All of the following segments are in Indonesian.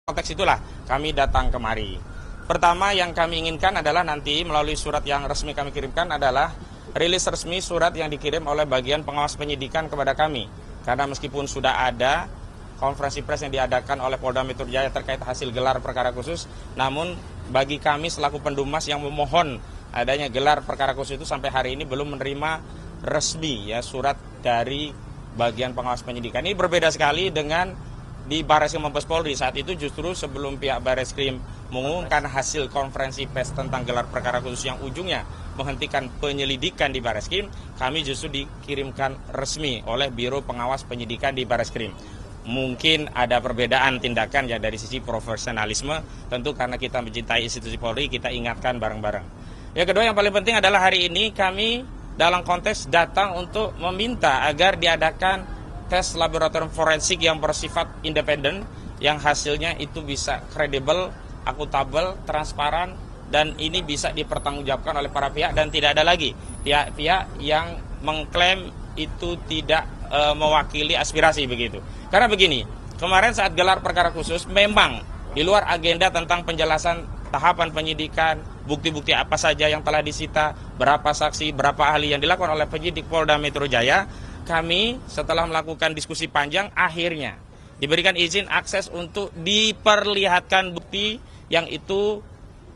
Konteks itulah kami datang kemari. Pertama yang kami inginkan adalah nanti melalui surat yang resmi kami kirimkan adalah rilis resmi surat yang dikirim oleh bagian pengawas penyidikan kepada kami. Karena meskipun sudah ada konferensi pers yang diadakan oleh Polda Metro Jaya terkait hasil gelar perkara khusus, namun bagi kami selaku pendumas yang memohon adanya gelar perkara khusus itu sampai hari ini belum menerima resmi ya surat dari bagian pengawas penyidikan. Ini berbeda sekali dengan di Barreskrim Mabes Polri. Saat itu justru sebelum pihak Barreskrim mengumumkan hasil konferensi pers tentang gelar perkara khusus yang ujungnya menghentikan penyelidikan di Barreskrim, kami justru dikirimkan resmi oleh Biro Pengawas Penyidikan di Barreskrim. Mungkin ada perbedaan tindakan ya dari sisi profesionalisme, tentu karena kita mencintai institusi Polri, kita ingatkan bareng-bareng. Yang kedua yang paling penting adalah hari ini kami dalam konteks datang untuk meminta agar diadakan tes laboratorium forensik yang bersifat independen, yang hasilnya itu bisa kredibel, akuntabel, transparan, dan ini bisa dipertanggungjawabkan oleh para pihak dan tidak ada lagi pihak-pihak yang mengklaim itu tidak mewakili aspirasi begitu. Karena begini, kemarin saat gelar perkara khusus memang di luar agenda tentang penjelasan tahapan penyidikan, bukti-bukti apa saja yang telah disita, berapa saksi, berapa ahli yang dilakukan oleh penyidik Polda Metro Jaya. Kami setelah melakukan diskusi panjang akhirnya diberikan izin akses untuk diperlihatkan bukti yang itu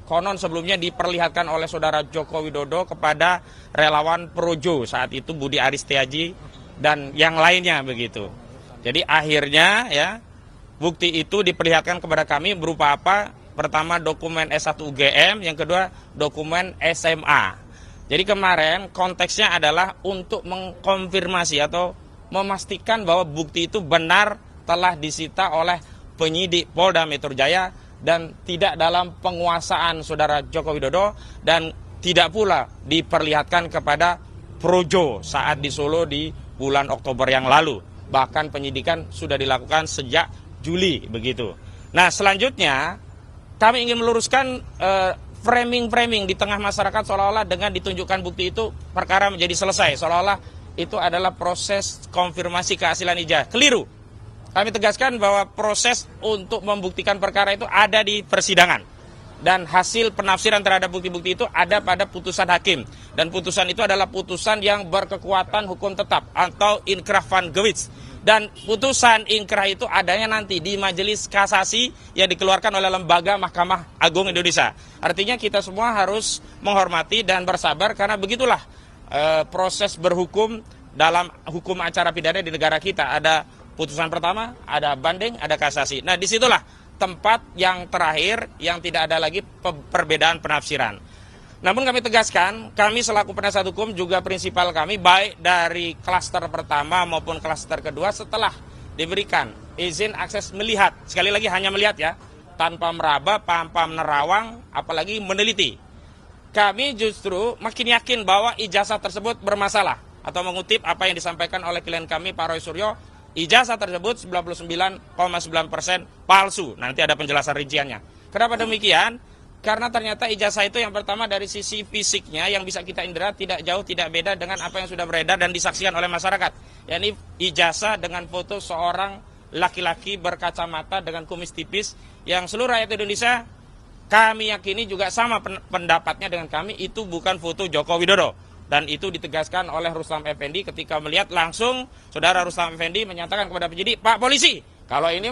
konon sebelumnya diperlihatkan oleh saudara Joko Widodo kepada relawan Projo saat itu Budi Aris Setiaji dan yang lainnya begitu. Jadi akhirnya ya bukti itu diperlihatkan kepada kami berupa apa? Pertama dokumen S1 UGM, yang kedua dokumen SMA. Jadi kemarin konteksnya adalah untuk mengkonfirmasi atau memastikan bahwa bukti itu benar telah disita oleh penyidik Polda Metro Jaya dan tidak dalam penguasaan saudara Joko Widodo dan tidak pula diperlihatkan kepada Projo saat di Solo di bulan Oktober yang lalu. Bahkan penyidikan sudah dilakukan sejak Juli begitu. Nah selanjutnya kami ingin meluruskan framing di tengah masyarakat seolah-olah dengan ditunjukkan bukti itu perkara menjadi selesai, seolah-olah itu adalah proses konfirmasi kehasilan ijazah. Keliru. Kami tegaskan bahwa proses untuk membuktikan perkara itu ada di persidangan dan hasil penafsiran terhadap bukti-bukti itu ada pada putusan hakim dan putusan itu adalah putusan yang berkekuatan hukum tetap atau inkrah van Gewitz. Dan putusan inkrah itu adanya nanti di majelis kasasi yang dikeluarkan oleh lembaga Mahkamah Agung Indonesia. Artinya kita semua harus menghormati dan bersabar karena begitulah proses berhukum dalam hukum acara pidana di negara kita. Ada putusan pertama, ada banding, ada kasasi. Nah disitulah tempat yang terakhir yang tidak ada lagi perbedaan penafsiran. Namun kami tegaskan, kami selaku penasihat hukum juga prinsipal kami baik dari klaster pertama maupun klaster kedua setelah diberikan izin akses melihat, sekali lagi hanya melihat ya, tanpa meraba, tanpa menerawang, apalagi meneliti. Kami justru makin yakin bahwa ijazah tersebut bermasalah atau mengutip apa yang disampaikan oleh klien kami Pak Roy Suryo, ijazah tersebut 99,9% palsu. Nanti ada penjelasan rinciannya. Kenapa demikian? Karena ternyata ijazah itu yang pertama dari sisi fisiknya yang bisa kita indera tidak jauh tidak beda dengan apa yang sudah beredar dan disaksikan oleh masyarakat. Yakni ijazah dengan foto seorang laki-laki berkacamata dengan kumis tipis yang seluruh rakyat Indonesia kami yakini juga sama pendapatnya dengan kami, itu bukan foto Joko Widodo. Dan itu ditegaskan oleh Rustam Effendi ketika melihat langsung saudara Rustam Effendi menyatakan kepada penyidik, Pak Polisi, kalau ini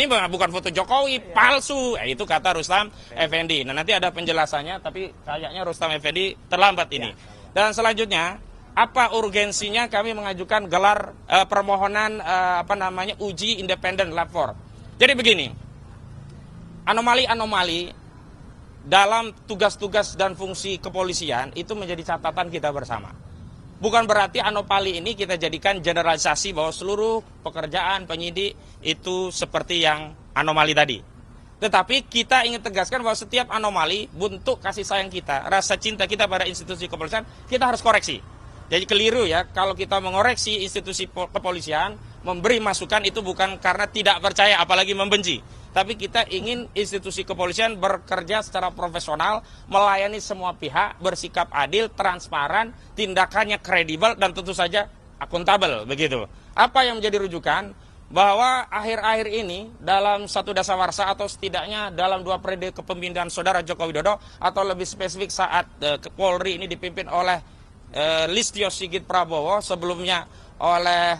bukan foto Jokowi, palsu. Itu kata Rustam Effendi. Nah nanti ada penjelasannya, tapi kayaknya Rustam Effendi terlambat ini. Dan selanjutnya, apa urgensinya kami mengajukan gelar permohonan uji independen lapor. Jadi begini, anomali-anomali dalam tugas-tugas dan fungsi kepolisian itu menjadi catatan kita bersama. Bukan berarti anomali ini kita jadikan generalisasi bahwa seluruh pekerjaan penyidik itu seperti yang anomali tadi. Tetapi kita ingin tegaskan bahwa setiap anomali, bentuk kasih sayang kita, rasa cinta kita pada institusi kepolisian, kita harus koreksi. Jadi keliru ya, kalau kita mengoreksi institusi kepolisian, memberi masukan itu bukan karena tidak percaya, apalagi membenci. Tapi kita ingin institusi kepolisian bekerja secara profesional, melayani semua pihak, bersikap adil, transparan, tindakannya kredibel, dan tentu saja akuntabel, begitu. Apa yang menjadi rujukan? bahwa akhir-akhir ini dalam satu dasawarsa atau setidaknya dalam 2 periode kepemimpinan Saudara Joko Widodo atau lebih spesifik saat Polri ini dipimpin oleh Listio Sigit Prabowo, sebelumnya oleh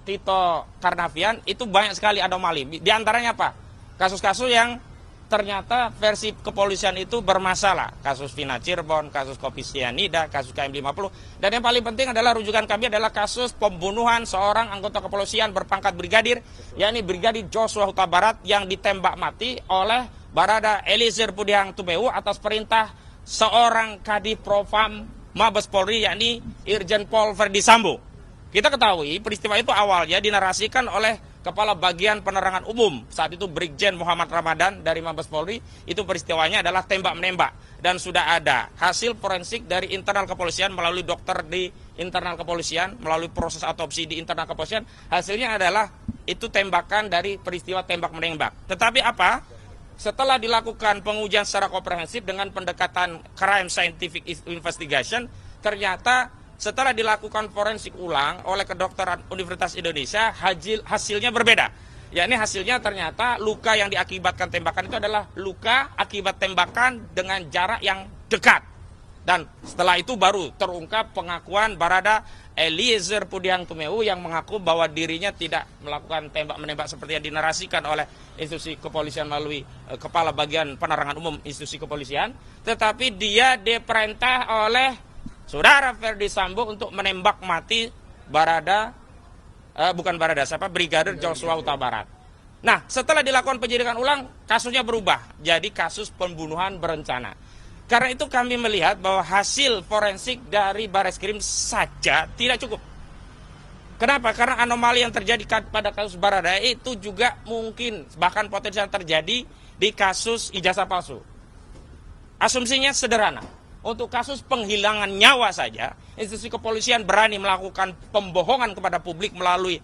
Tito Karnavian, itu banyak sekali anomali. Di antaranya apa? Kasus-kasus yang ternyata versi kepolisian itu bermasalah. Kasus Vina Cirebon, kasus Kopi Cyanida, kasus KM50. Dan yang paling penting adalah rujukan kami adalah kasus pembunuhan seorang anggota kepolisian berpangkat brigadir, yakni Brigadir Joshua Huta Barat yang ditembak mati oleh Barada Eliezer Budiang Tumeu atas perintah seorang Kadif Propam Mabes Polri, yakni Irjen Pol Verdi Sambo. Kita ketahui peristiwa itu awalnya dinarasikan oleh Kepala Bagian Penerangan Umum, saat itu Brigjen Muhammad Ramadan dari Mabes Polri. Itu peristiwanya adalah tembak-menembak. Dan sudah ada hasil forensik dari internal kepolisian melalui dokter di internal kepolisian, melalui proses autopsi di internal kepolisian. Hasilnya adalah itu tembakan dari peristiwa tembak-menembak. Tetapi apa? Setelah dilakukan pengujian secara komprehensif dengan pendekatan crime scientific investigation, ternyata setelah dilakukan forensik ulang oleh kedokteran Universitas Indonesia, hasilnya berbeda. Yakni hasilnya ternyata luka yang diakibatkan tembakan itu adalah luka akibat tembakan dengan jarak yang dekat. Dan setelah itu baru terungkap pengakuan Barada Eliezer Budiang Tumeu yang mengaku bahwa dirinya tidak melakukan tembak-menembak seperti yang dinarasikan oleh institusi kepolisian melalui Kepala Bagian Penerangan Umum institusi kepolisian, tetapi dia diperintah oleh Saudara Verdi Sambo untuk menembak mati Brigadir Joshua Huta Barat. Nah, setelah dilakukan penyidikan ulang, kasusnya berubah jadi kasus pembunuhan berencana. Karena itu kami melihat bahwa hasil forensik dari Bareskrim saja tidak cukup. Kenapa? Karena anomali yang terjadi pada kasus Barada itu juga mungkin bahkan potensial terjadi di kasus ijazah palsu. Asumsinya sederhana. Untuk kasus penghilangan nyawa saja, institusi kepolisian berani melakukan pembohongan kepada publik melalui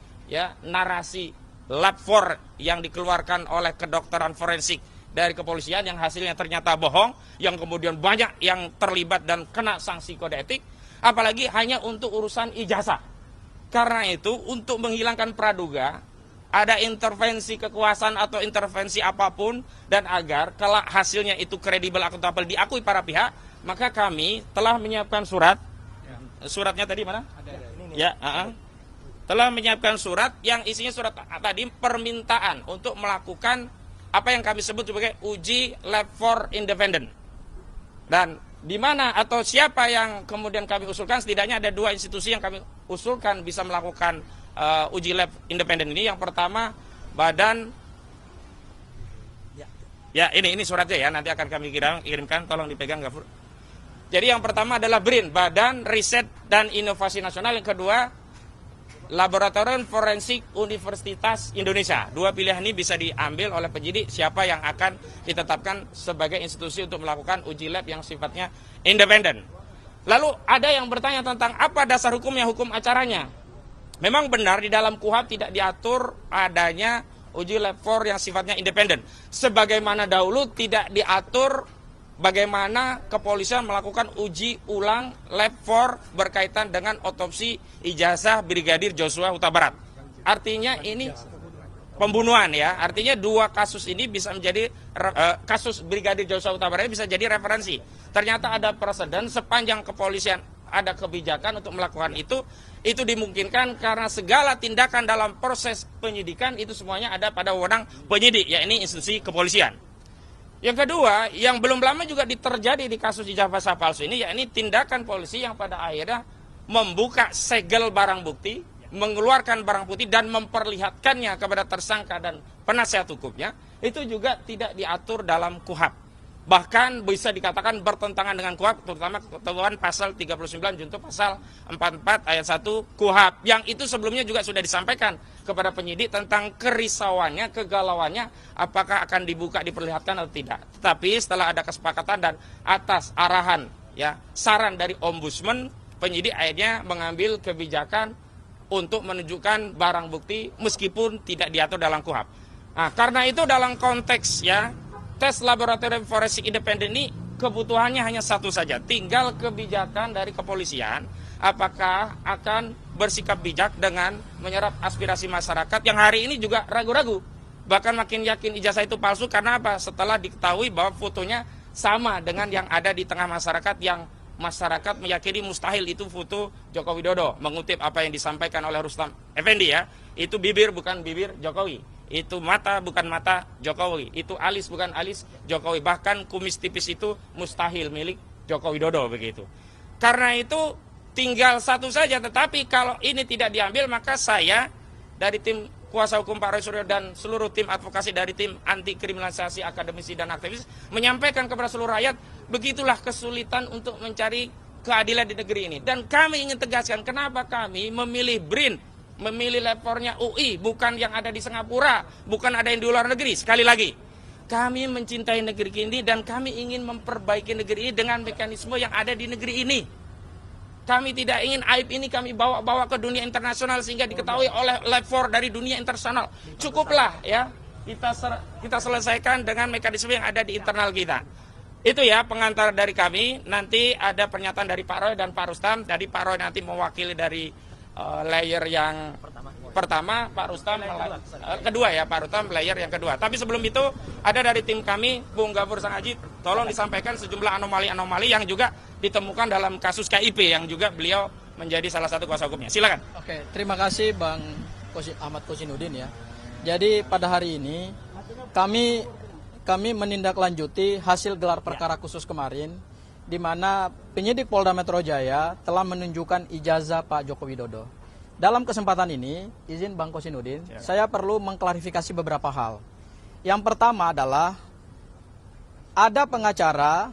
narasi lab 4 yang dikeluarkan oleh kedokteran forensik dari kepolisian yang hasilnya ternyata bohong, yang kemudian banyak yang terlibat dan kena sanksi kode etik, apalagi hanya untuk urusan ijazah. Karena itu, untuk menghilangkan praduga, ada intervensi kekuasaan atau intervensi apapun, dan agar kalau hasilnya itu kredibel, akuntabel, diakui para pihak, maka kami telah menyiapkan surat. Suratnya tadi mana? Telah menyiapkan surat yang isinya surat tadi permintaan untuk melakukan apa yang kami sebut sebagai uji lab 4 independent. Dan di mana atau siapa yang kemudian kami usulkan, setidaknya ada 2 institusi yang kami usulkan bisa melakukan uji lab independen ini. Yang pertama Badan ini suratnya ya, nanti akan kami kirimkan, tolong dipegang Gafur. Jadi yang pertama adalah BRIN, Badan Riset dan Inovasi Nasional. Yang kedua, Laboratorium Forensik Universitas Indonesia. 2 pilihan ini bisa diambil oleh penyidik siapa yang akan ditetapkan sebagai institusi untuk melakukan uji lab yang sifatnya independen. Lalu ada yang bertanya tentang apa dasar hukumnya, hukum acaranya. Memang benar di dalam KUHP tidak diatur adanya uji lab 4 yang sifatnya independen. Sebagaimana dahulu tidak diatur bagaimana kepolisian melakukan uji ulang lab 4 berkaitan dengan otopsi ijazah Brigadir Joshua Huta Barat. Artinya ini pembunuhan ya. Artinya 2 kasus ini bisa menjadi kasus Brigadir Joshua Huta Barat bisa jadi referensi. Ternyata ada preseden sepanjang kepolisian ada kebijakan untuk melakukan itu dimungkinkan karena segala tindakan dalam proses penyidikan itu semuanya ada pada wewenang penyidik, yakni institusi kepolisian. Yang kedua, yang belum lama juga terjadi di kasus ijazah palsu ini, yakni tindakan polisi yang pada akhirnya membuka segel barang bukti, mengeluarkan barang bukti dan memperlihatkannya kepada tersangka dan penasihat hukumnya, itu juga tidak diatur dalam KUHP. Bahkan bisa dikatakan bertentangan dengan KUHP, terutama ketentuan pasal 39 junto pasal 44 ayat 1 KUHP, yang itu sebelumnya juga sudah disampaikan kepada penyidik tentang kerisauannya, kegalauannya, apakah akan dibuka, diperlihatkan atau tidak. Tetapi setelah ada kesepakatan dan atas arahan saran dari ombudsman, penyidik akhirnya mengambil kebijakan untuk menunjukkan barang bukti meskipun tidak diatur dalam KUHP. Nah, karena itu dalam konteks tes laboratorium forensik independen ini kebutuhannya hanya satu saja, tinggal kebijakan dari kepolisian apakah akan bersikap bijak dengan menyerap aspirasi masyarakat yang hari ini juga ragu-ragu. Bahkan makin yakin ijazah itu palsu karena apa? Setelah diketahui bahwa fotonya sama dengan yang ada di tengah masyarakat, yang masyarakat meyakini mustahil itu foto Joko Widodo. Mengutip apa yang disampaikan oleh Rustam Effendi ya, itu bibir bukan bibir Jokowi, itu mata bukan mata Jokowi, itu alis bukan alis Jokowi, bahkan kumis tipis itu mustahil milik Joko Widodo begitu. Karena itu tinggal satu saja, tetapi kalau ini tidak diambil maka saya dari tim kuasa hukum Pak Roy Suryo dan seluruh tim advokasi dari tim anti kriminalisasi akademisi dan aktivis menyampaikan kepada seluruh rakyat, begitulah kesulitan untuk mencari keadilan di negeri ini. Dan kami ingin tegaskan kenapa kami memilih BRIN, memilih lepornya UI, bukan yang ada di Singapura, bukan ada yang di luar negeri. Sekali lagi, kami mencintai negeri ini dan kami ingin memperbaiki negeri ini dengan mekanisme yang ada di negeri ini. Kami tidak ingin aib ini kami bawa-bawa ke dunia internasional sehingga diketahui oleh lapor dari dunia internasional. Cukuplah ya, kita selesaikan dengan mekanisme yang ada di internal kita. Itu ya pengantar dari kami. Nanti ada pernyataan dari Pak Roy dan Pak Rustam. Dari Pak Roy nanti mewakili dari layer yang pertama, Pak Rustam kedua ya, Pak Rustam layer yang kedua. Tapi sebelum itu ada dari tim kami, Bung Gafur Sangaji, tolong disampaikan sejumlah anomali-anomali yang juga ditemukan dalam kasus KIP yang juga beliau menjadi salah satu kuasa hukumnya. Silakan. Oke, terima kasih Bang Ahmad Kosinudin ya. Jadi pada hari ini kami menindaklanjuti hasil gelar perkara khusus kemarin, di mana penyidik Polda Metro Jaya telah menunjukkan ijazah Pak Joko Widodo. Dalam kesempatan ini, izin Bang Kosinudin, saya perlu mengklarifikasi beberapa hal. Yang pertama adalah ada pengacara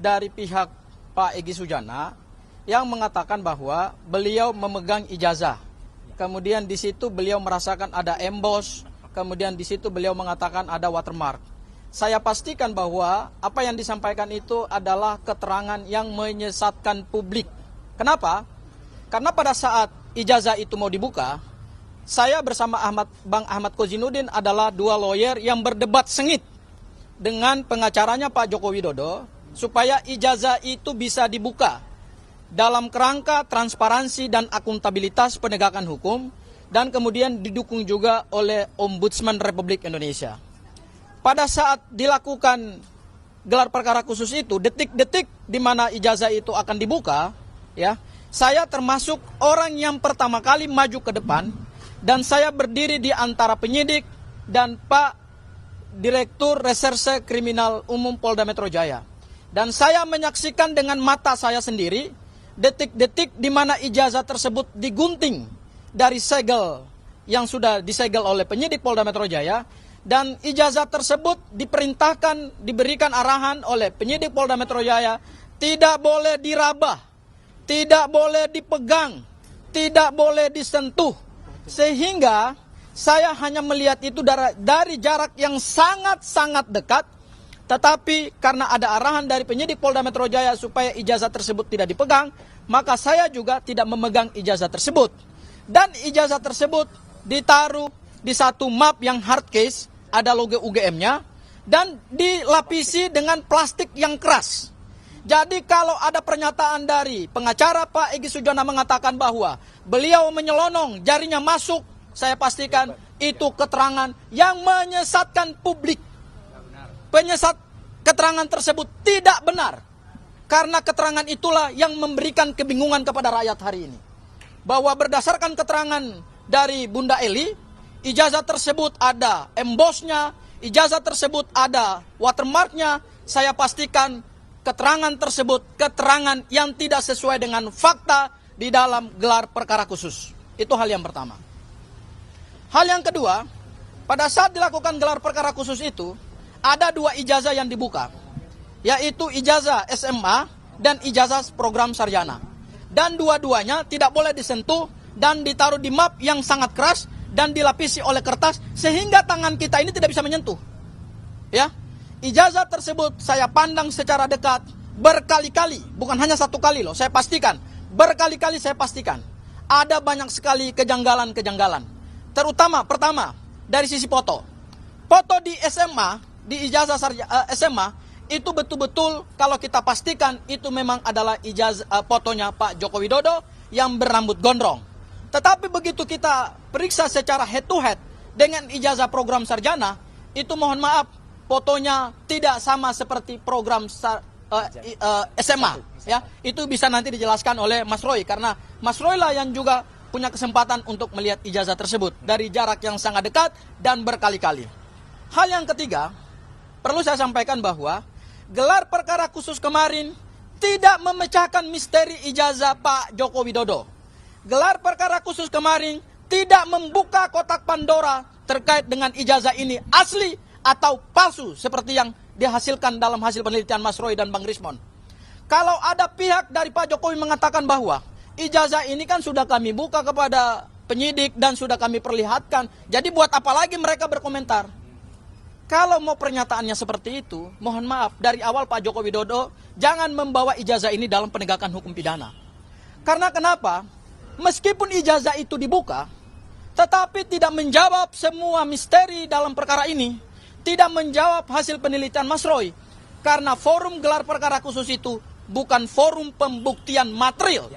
dari pihak Pak Egy Sujana yang mengatakan bahwa beliau memegang ijazah. Kemudian di situ beliau merasakan ada emboss, kemudian di situ beliau mengatakan ada watermark. Saya pastikan bahwa apa yang disampaikan itu adalah keterangan yang menyesatkan publik. Kenapa? Karena pada saat ijazah itu mau dibuka, saya bersama Bang Ahmad Kosinudin adalah dua lawyer yang berdebat sengit dengan pengacaranya Pak Joko Widodo supaya ijazah itu bisa dibuka dalam kerangka transparansi dan akuntabilitas penegakan hukum, dan kemudian didukung juga oleh Ombudsman Republik Indonesia. Pada saat dilakukan gelar perkara khusus itu, detik-detik di mana ijazah itu akan dibuka, ya, saya termasuk orang yang pertama kali maju ke depan, dan saya berdiri di antara penyidik dan Pak Direktur Reserse Kriminal Umum Polda Metro Jaya. Dan saya menyaksikan dengan mata saya sendiri detik-detik di mana ijazah tersebut digunting dari segel yang sudah disegel oleh penyidik Polda Metro Jaya, dan ijazah tersebut diperintahkan, diberikan arahan oleh penyidik Polda Metro Jaya, tidak boleh diraba, tidak boleh dipegang, tidak boleh disentuh. Sehingga saya hanya melihat itu dari jarak yang sangat-sangat dekat. Tetapi karena ada arahan dari penyidik Polda Metro Jaya supaya ijazah tersebut tidak dipegang, maka saya juga tidak memegang ijazah tersebut. Dan ijazah tersebut ditaruh di satu map yang hard case, ada logo UGM-nya, dan dilapisi dengan plastik yang keras. Jadi kalau ada pernyataan dari pengacara Pak Egy Sujana mengatakan bahwa beliau menyelonong, jarinya masuk, saya pastikan itu keterangan yang menyesatkan publik. Keterangan tersebut tidak benar. Karena keterangan itulah yang memberikan kebingungan kepada rakyat hari ini. Bahwa berdasarkan keterangan dari Bunda Eli, ijazah tersebut ada embossnya, ijazah tersebut ada watermarknya. Saya pastikan keterangan tersebut keterangan yang tidak sesuai dengan fakta di dalam gelar perkara khusus. Itu hal yang pertama. Hal yang kedua, pada saat dilakukan gelar perkara khusus itu, ada dua ijazah yang dibuka, yaitu ijazah SMA dan ijazah program sarjana. Dan dua-duanya tidak boleh disentuh dan ditaruh di map yang sangat keras dan dilapisi oleh kertas sehingga tangan kita ini tidak bisa menyentuh. Ya, ijazah tersebut saya pandang secara dekat berkali-kali, bukan hanya satu kali loh, saya pastikan, berkali-kali saya pastikan. Ada banyak sekali kejanggalan-kejanggalan. Terutama, pertama, dari sisi foto. Foto di SMA, di ijazah SMA itu betul-betul kalau kita pastikan itu memang adalah ijazah fotonya Pak Joko Widodo yang berambut gondrong. Tetapi begitu kita periksa secara head to head dengan ijazah program sarjana, itu mohon maaf, fotonya tidak sama seperti program SMA. Ya, itu bisa nanti dijelaskan oleh Mas Roy, karena Mas Roy lah yang juga punya kesempatan untuk melihat ijazah tersebut dari jarak yang sangat dekat dan berkali-kali. Hal yang ketiga, perlu saya sampaikan bahwa gelar perkara khusus kemarin tidak memecahkan misteri ijazah Pak Joko Widodo. Gelar perkara khusus kemarin tidak membuka kotak Pandora terkait dengan ijazah ini asli atau palsu seperti yang dihasilkan dalam hasil penelitian Mas Roy dan Bang Rismon. Kalau ada pihak dari Pak Jokowi mengatakan bahwa ijazah ini kan sudah kami buka kepada penyidik dan sudah kami perlihatkan, jadi buat apa lagi mereka berkomentar? Kalau mau pernyataannya seperti itu, mohon maaf, dari awal Pak Joko Widodo jangan membawa ijazah ini dalam penegakan hukum pidana. Karena kenapa? Meskipun ijazah itu dibuka, tetapi tidak menjawab semua misteri dalam perkara ini, tidak menjawab hasil penelitian Mas Roy, karena forum gelar perkara khusus itu bukan forum pembuktian material,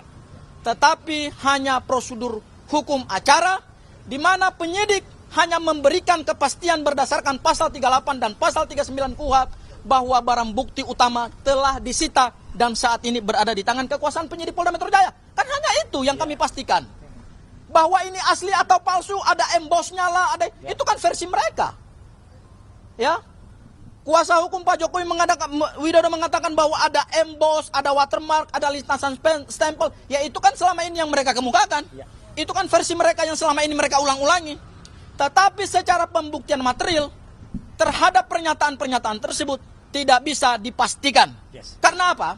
tetapi hanya prosedur hukum acara, di mana penyidik hanya memberikan kepastian berdasarkan pasal 38 dan pasal 39 KUHP bahwa barang bukti utama telah disita dan saat ini berada di tangan kekuasaan penyidik Polda Metro Jaya. Kan hanya itu yang kami pastikan. Bahwa ini asli atau palsu, ada embosnya lah, ada itu kan versi mereka. Ya. Kuasa hukum Pak Jokowi Widodo mengatakan bahwa ada emboss, ada watermark, ada lintasan stempel. Ya itu kan selama ini yang mereka kemukakan. Itu kan versi mereka yang selama ini mereka ulang-ulangi. Tetapi secara pembuktian material terhadap pernyataan-pernyataan tersebut tidak bisa dipastikan. Karena apa?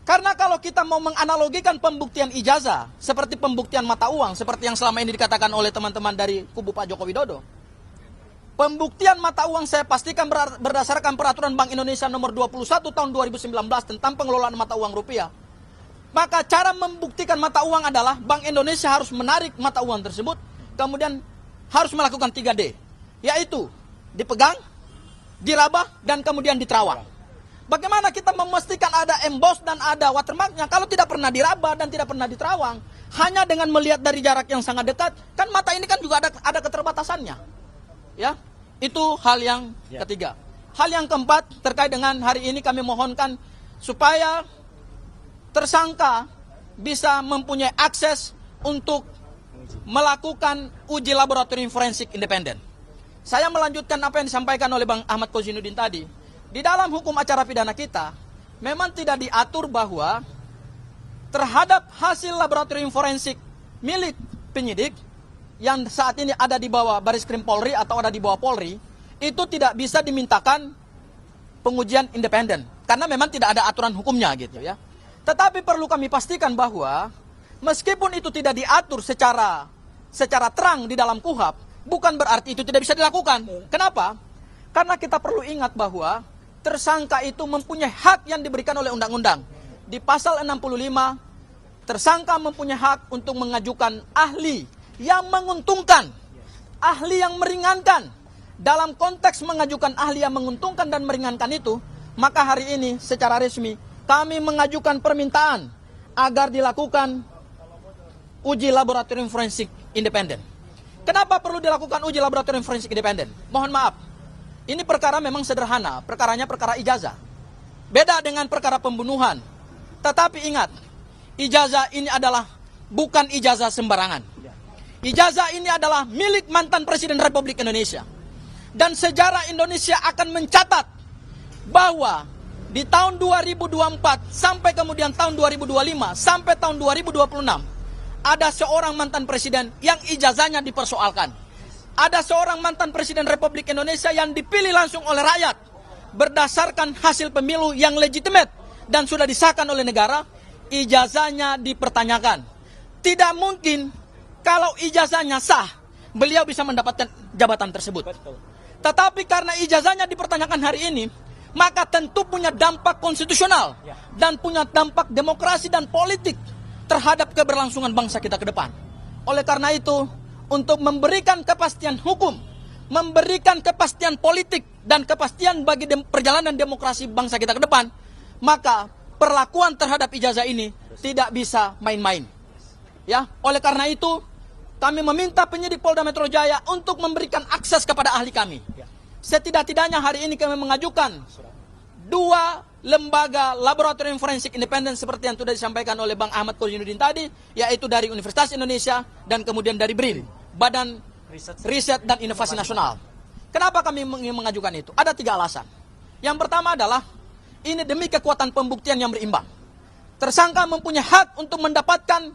Karena kalau kita mau menganalogikan pembuktian ijazah seperti pembuktian mata uang, seperti yang selama ini dikatakan oleh teman-teman dari kubu Pak Joko Widodo. Pembuktian mata uang saya pastikan berdasarkan peraturan Bank Indonesia nomor 21 tahun 2019 tentang pengelolaan mata uang rupiah. Maka cara membuktikan mata uang adalah Bank Indonesia harus menarik mata uang tersebut, kemudian harus melakukan 3D, yaitu dipegang, diraba, dan kemudian diterawang. Bagaimana kita memastikan ada emboss dan ada watermarknya kalau tidak pernah diraba dan tidak pernah diterawang? Hanya dengan melihat dari jarak yang sangat dekat, kan mata ini kan juga ada keterbatasannya. Ya, itu hal yang ketiga. Hal yang keempat terkait dengan hari ini kami mohonkan supaya tersangka bisa mempunyai akses untuk melakukan uji laboratorium forensik independen. Saya melanjutkan apa yang disampaikan oleh Bang Ahmad Kozinudin tadi. Di dalam hukum acara pidana kita, memang tidak diatur bahwa terhadap hasil laboratorium forensik milik penyidik yang saat ini ada di bawah Bareskrim Polri atau ada di bawah Polri, itu tidak bisa dimintakan pengujian independen. Karena memang tidak ada aturan hukumnya gitu ya. Tetapi perlu kami pastikan bahwa meskipun itu tidak diatur secara terang di dalam KUHP, bukan berarti itu tidak bisa dilakukan. Kenapa? Karena kita perlu ingat bahwa tersangka itu mempunyai hak yang diberikan oleh undang-undang. Di pasal 65, tersangka mempunyai hak untuk mengajukan ahli yang menguntungkan, ahli yang meringankan. Dalam konteks mengajukan ahli yang menguntungkan dan meringankan itu, maka hari ini secara resmi kami mengajukan permintaan agar dilakukan uji laboratorium forensik independen. Kenapa perlu dilakukan uji laboratorium forensik independen? Mohon maaf, ini perkara memang sederhana, perkaranya perkara ijazah. Beda dengan perkara pembunuhan. Tetapi ingat, ijazah ini adalah bukan ijazah sembarangan. Ijazah ini adalah milik mantan Presiden Republik Indonesia. Dan sejarah Indonesia akan mencatat bahwa di tahun 2024 sampai kemudian tahun 2025 sampai tahun 2026 ada seorang mantan presiden yang ijazahnya dipersoalkan. Ada seorang mantan Presiden Republik Indonesia yang dipilih langsung oleh rakyat berdasarkan hasil pemilu yang legitimate dan sudah disahkan oleh negara, ijazahnya dipertanyakan. Tidak mungkin kalau ijazahnya sah, beliau bisa mendapatkan jabatan tersebut. Tetapi karena ijazahnya dipertanyakan hari ini, maka tentu punya dampak konstitusional dan punya dampak demokrasi dan politik terhadap keberlangsungan bangsa kita ke depan. Oleh karena itu, untuk memberikan kepastian hukum, memberikan kepastian politik, dan kepastian bagi perjalanan demokrasi bangsa kita ke depan, maka perlakuan terhadap ijazah ini tidak bisa main-main. Ya, oleh karena itu kami meminta penyidik Polda Metro Jaya untuk memberikan akses kepada ahli kami. Setidak-tidaknya hari ini kami mengajukan 2 lembaga laboratorium forensik independen seperti yang sudah disampaikan oleh Bang Ahmad Kozinudin tadi, yaitu dari Universitas Indonesia dan kemudian dari BRIN, Badan Riset dan Inovasi Nasional. Kenapa kami ingin mengajukan itu? Ada 3 alasan. Yang pertama adalah ini demi kekuatan pembuktian yang berimbang. Tersangka mempunyai hak untuk mendapatkan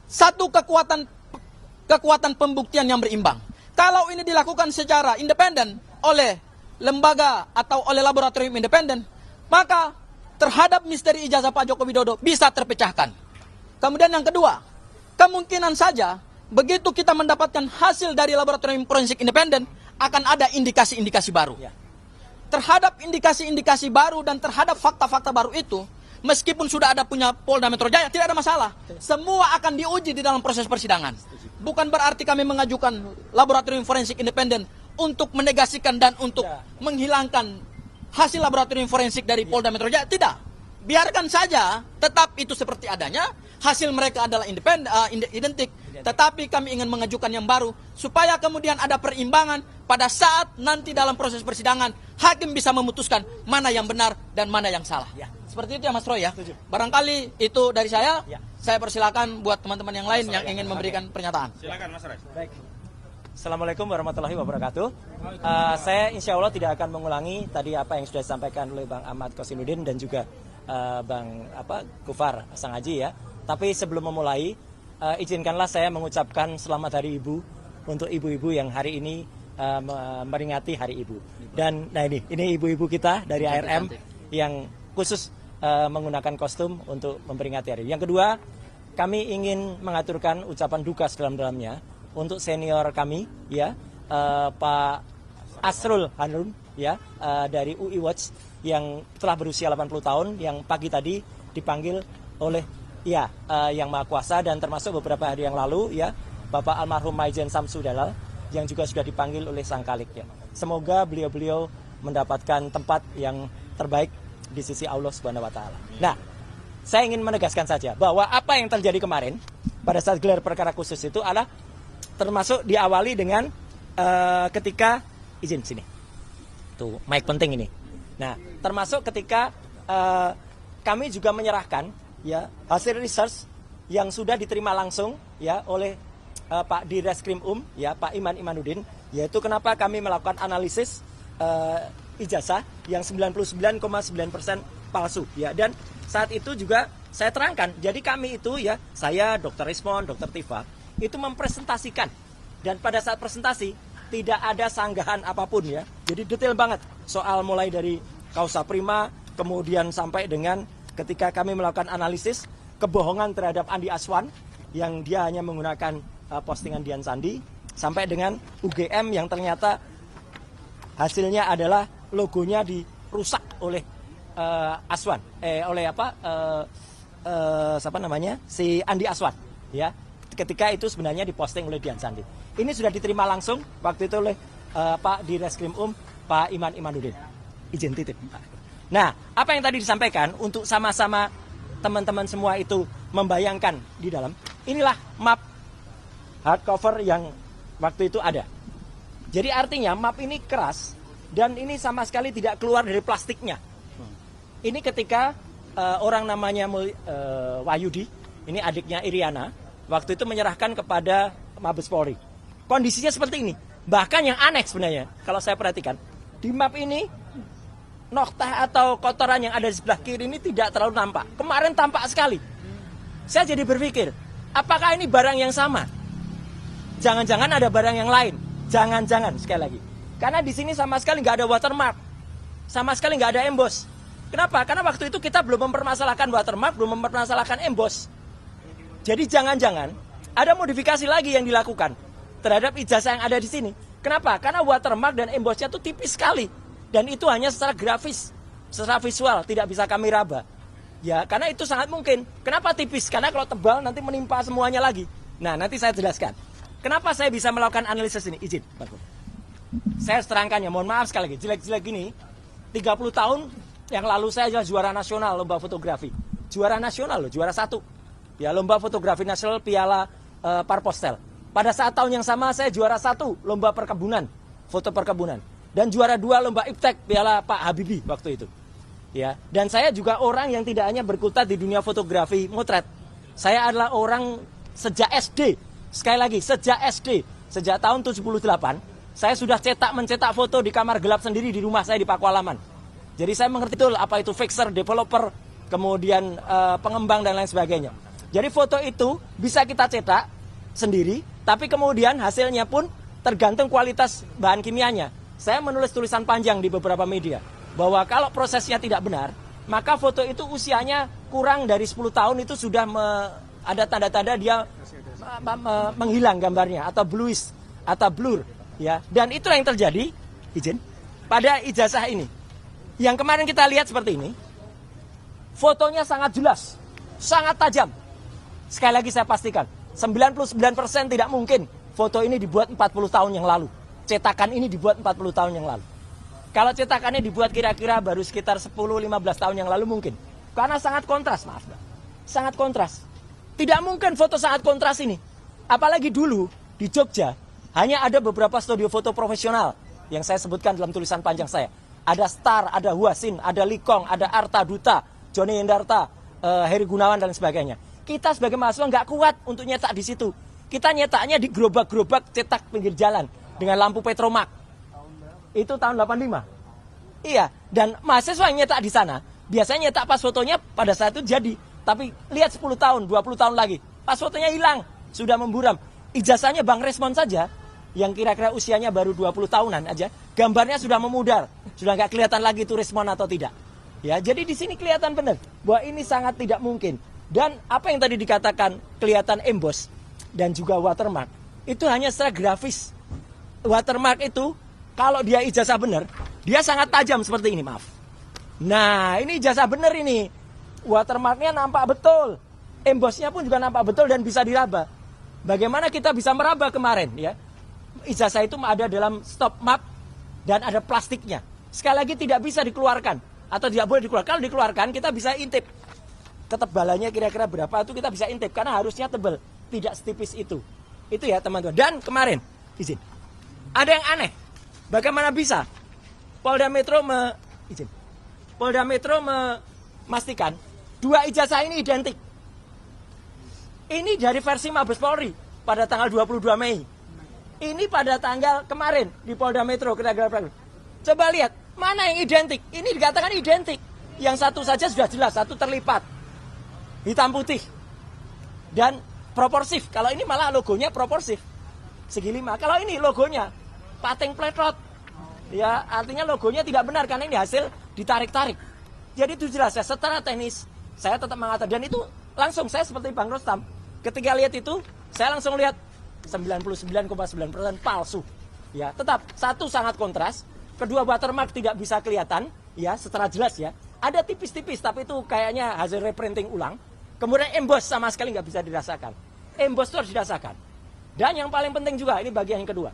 satu kekuatan pembuktian yang berimbang. Kalau ini dilakukan secara independen oleh lembaga atau oleh laboratorium independen, maka terhadap misteri ijazah Pak Joko Widodo bisa terpecahkan. Kemudian yang kedua, kemungkinan saja begitu kita mendapatkan hasil dari laboratorium forensik independen, akan ada indikasi-indikasi baru. Terhadap indikasi-indikasi baru dan terhadap fakta-fakta baru itu, meskipun sudah ada punya Polda Metro Jaya, tidak ada masalah. Semua akan diuji di dalam proses persidangan. Bukan berarti kami mengajukan laboratorium forensik independen untuk menegasikan dan untuk menghilangkan hasil laboratorium forensik dari Polda Metro Jaya. Tidak. Biarkan saja, tetap itu seperti adanya. Hasil mereka adalah identik. Tetapi kami ingin mengajukan yang baru, supaya kemudian ada perimbangan pada saat nanti dalam proses persidangan, hakim bisa memutuskan mana yang benar dan mana yang salah. Seperti itu ya Mas Roy ya. Barangkali itu dari saya. Saya persilakan buat teman-teman yang lain yang ingin memberikan pernyataan. Silakan Mas Roy. Baik. Assalamualaikum warahmatullahi wabarakatuh. Saya insya Allah tidak akan mengulangi tadi apa yang sudah disampaikan oleh Bang Ahmad Kozinudin dan juga Bang Kufar Sangaji ya. Tapi sebelum memulai, izinkanlah saya mengucapkan selamat Hari Ibu untuk ibu-ibu yang hari ini memperingati Hari Ibu. Dan nah ini ibu-ibu kita dari ARM yang khusus menggunakan kostum untuk memperingati hari. Yang kedua, kami ingin mengaturkan ucapan duka sedalam-dalamnya untuk senior kami ya, Pak Asrul Hanun ya, dari UI Watch yang telah berusia 80 tahun yang pagi tadi dipanggil oleh Yang Maha Kuasa, dan termasuk beberapa hari yang lalu ya Bapak almarhum Maijen Samsu Dalal yang juga sudah dipanggil oleh Sang Khalik ya. Semoga beliau-beliau mendapatkan tempat yang terbaik di sisi Allah Subhanahu wa taala. Nah, saya ingin menegaskan saja bahwa apa yang terjadi kemarin pada saat gelar perkara khusus itu adalah termasuk diawali dengan ketika izin sini. Tuh, mic penting ini. Nah, termasuk ketika kami juga menyerahkan ya hasil research yang sudah diterima langsung ya oleh Pak Direskrim ya Pak Iman Imanuddin, yaitu kenapa kami melakukan analisis ijazah yang 99,9% palsu ya. Dan saat itu juga saya terangkan, jadi kami itu ya, saya, Dr. Rismon, Dr. Tifa itu mempresentasikan, dan pada saat presentasi tidak ada sanggahan apapun ya. Jadi detail banget soal mulai dari kausa prima, kemudian sampai dengan ketika kami melakukan analisis kebohongan terhadap Andi Aswan yang dia hanya menggunakan postingan Dian Sandi, sampai dengan UGM yang ternyata hasilnya adalah logonya dirusak oleh Aswan, siapa namanya, si Andi Aswan ya, ketika itu sebenarnya diposting oleh Dian Sandi. Ini sudah diterima langsung waktu itu oleh Pak Direskrim Pak Iman Imanuddin. Izin titip. Nah, apa yang tadi disampaikan untuk sama-sama teman-teman semua itu membayangkan di dalam, inilah map hardcover yang waktu itu ada. Jadi artinya map ini keras dan ini sama sekali tidak keluar dari plastiknya. Ini ketika orang namanya Wahyudi, ini adiknya Iriana, waktu itu menyerahkan kepada Mabes Polri. Kondisinya seperti ini. Bahkan yang aneh sebenarnya, kalau saya perhatikan, di map ini noktah atau kotoran yang ada di sebelah kiri ini tidak terlalu nampak. Kemarin tampak sekali. Saya jadi berpikir, apakah ini barang yang sama? Jangan-jangan ada barang yang lain. Jangan-jangan, sekali lagi. Karena di sini sama sekali nggak ada watermark. Sama sekali nggak ada emboss. Kenapa? Karena waktu itu kita belum mempermasalahkan watermark, belum mempermasalahkan emboss. Jadi jangan-jangan ada modifikasi lagi yang dilakukan terhadap ijazah yang ada di sini. Kenapa? Karena watermark dan embossnya itu tipis sekali. Dan itu hanya secara grafis, secara visual, tidak bisa kami raba. Ya, karena itu sangat mungkin. Kenapa tipis? Karena kalau tebal nanti menimpa semuanya lagi. Nah, nanti saya jelaskan. Kenapa saya bisa melakukan analisis ini? Izin, Pak. Saya terangkannya, mohon maaf sekali lagi, jelek-jelek gini. 30 tahun yang lalu saya adalah juara nasional lomba fotografi. Juara nasional loh, juara 1. ya lomba fotografi nasional Piala Parpostel. Pada saat tahun yang sama saya juara 1 lomba perkebunan, foto perkebunan, dan juara 2 lomba iptek Piala Pak Habibie waktu itu. Ya, dan saya juga orang yang tidak hanya berkutat di dunia fotografi motret. Saya adalah orang sejak SD. Sekali lagi, sejak SD, sejak tahun 78, saya sudah mencetak foto di kamar gelap sendiri di rumah saya di Pakualaman. Jadi saya mengerti betul apa itu fixer, developer, kemudian pengembang dan lain sebagainya. Jadi foto itu bisa kita cetak sendiri, tapi kemudian hasilnya pun tergantung kualitas bahan kimianya. Saya menulis tulisan panjang di beberapa media bahwa kalau prosesnya tidak benar, maka foto itu usianya kurang dari 10 tahun itu sudah ada tanda-tanda dia menghilang gambarnya atau bluish atau blur, ya. Dan itu yang terjadi, izin, pada ijazah ini. Yang kemarin kita lihat seperti ini, fotonya sangat jelas, sangat tajam. Sekali lagi saya pastikan, 99% tidak mungkin foto ini dibuat 40 tahun yang lalu. Cetakan ini dibuat 40 tahun yang lalu. Kalau cetakannya dibuat kira-kira baru sekitar 10-15 tahun yang lalu mungkin. Karena sangat kontras, maaf. Sangat kontras. Tidak mungkin foto sangat kontras ini. Apalagi dulu di Jogja hanya ada beberapa studio foto profesional yang saya sebutkan dalam tulisan panjang saya. Ada Star, ada Huasin, ada Likong, ada Arta Duta, Joni Hendarta, Heri Gunawan dan sebagainya. Kita sebagai mahasiswa nggak kuat untuk nyetak di situ. Kita nyetaknya di gerobak-gerobak cetak pinggir jalan dengan lampu Petromak. Itu tahun 85. Iya, dan mahasiswa yang nyetak di sana biasanya nyetak pas fotonya pada saat itu jadi. Tapi lihat 10 tahun, 20 tahun lagi, pas fotonya hilang, sudah memburam. Ijazahnya Bang Resmon saja, yang kira-kira usianya baru 20 tahunan aja, gambarnya sudah memudar, sudah nggak kelihatan lagi itu Resmon atau tidak. Ya, jadi di sini kelihatan benar bahwa ini sangat tidak mungkin. Dan apa yang tadi dikatakan kelihatan emboss dan juga watermark, itu hanya secara grafis. Watermark itu kalau dia ijazah benar, dia sangat tajam seperti ini, maaf. Nah, ini ijazah benar ini. Watermarknya nampak betul. Embossnya pun juga nampak betul dan bisa diraba. Bagaimana kita bisa meraba kemarin, ya? Ijazah itu ada dalam stop map dan ada plastiknya. Sekali lagi tidak bisa dikeluarkan atau tidak boleh dikeluarkan. Kalau dikeluarkan kita bisa intip. Ketebalannya kira-kira berapa itu kita bisa intip karena harusnya tebal, tidak setipis itu. Itu ya teman-teman. Dan kemarin, izin, ada yang aneh. Bagaimana bisa Polda Metro memastikan dua ijazah ini identik. Ini dari versi Mabes Polri pada tanggal 22 Mei. Ini pada tanggal kemarin di Polda Metro. Coba lihat, mana yang identik? Ini dikatakan identik. Yang satu saja sudah jelas, satu terlipat. Hitam putih. Dan proporsif. Kalau ini malah logonya proporsif. Segi 5. Kalau ini logonya pating pletrot. Ya, artinya logonya tidak benar karena ini hasil ditarik-tarik. Jadi itu jelas ya, secara teknis saya tetap mengatakan, dan itu langsung saya seperti Bang Rostam. Ketika lihat itu, saya langsung lihat 99,9% palsu. Ya, tetap satu sangat kontras, kedua watermark tidak bisa kelihatan ya secara jelas ya. Ada tipis-tipis tapi itu kayaknya hasil reprinting ulang. Kemudian emboss sama sekali nggak bisa dirasakan. Emboss itu harus dirasakan. Dan yang paling penting juga, ini bagian yang kedua.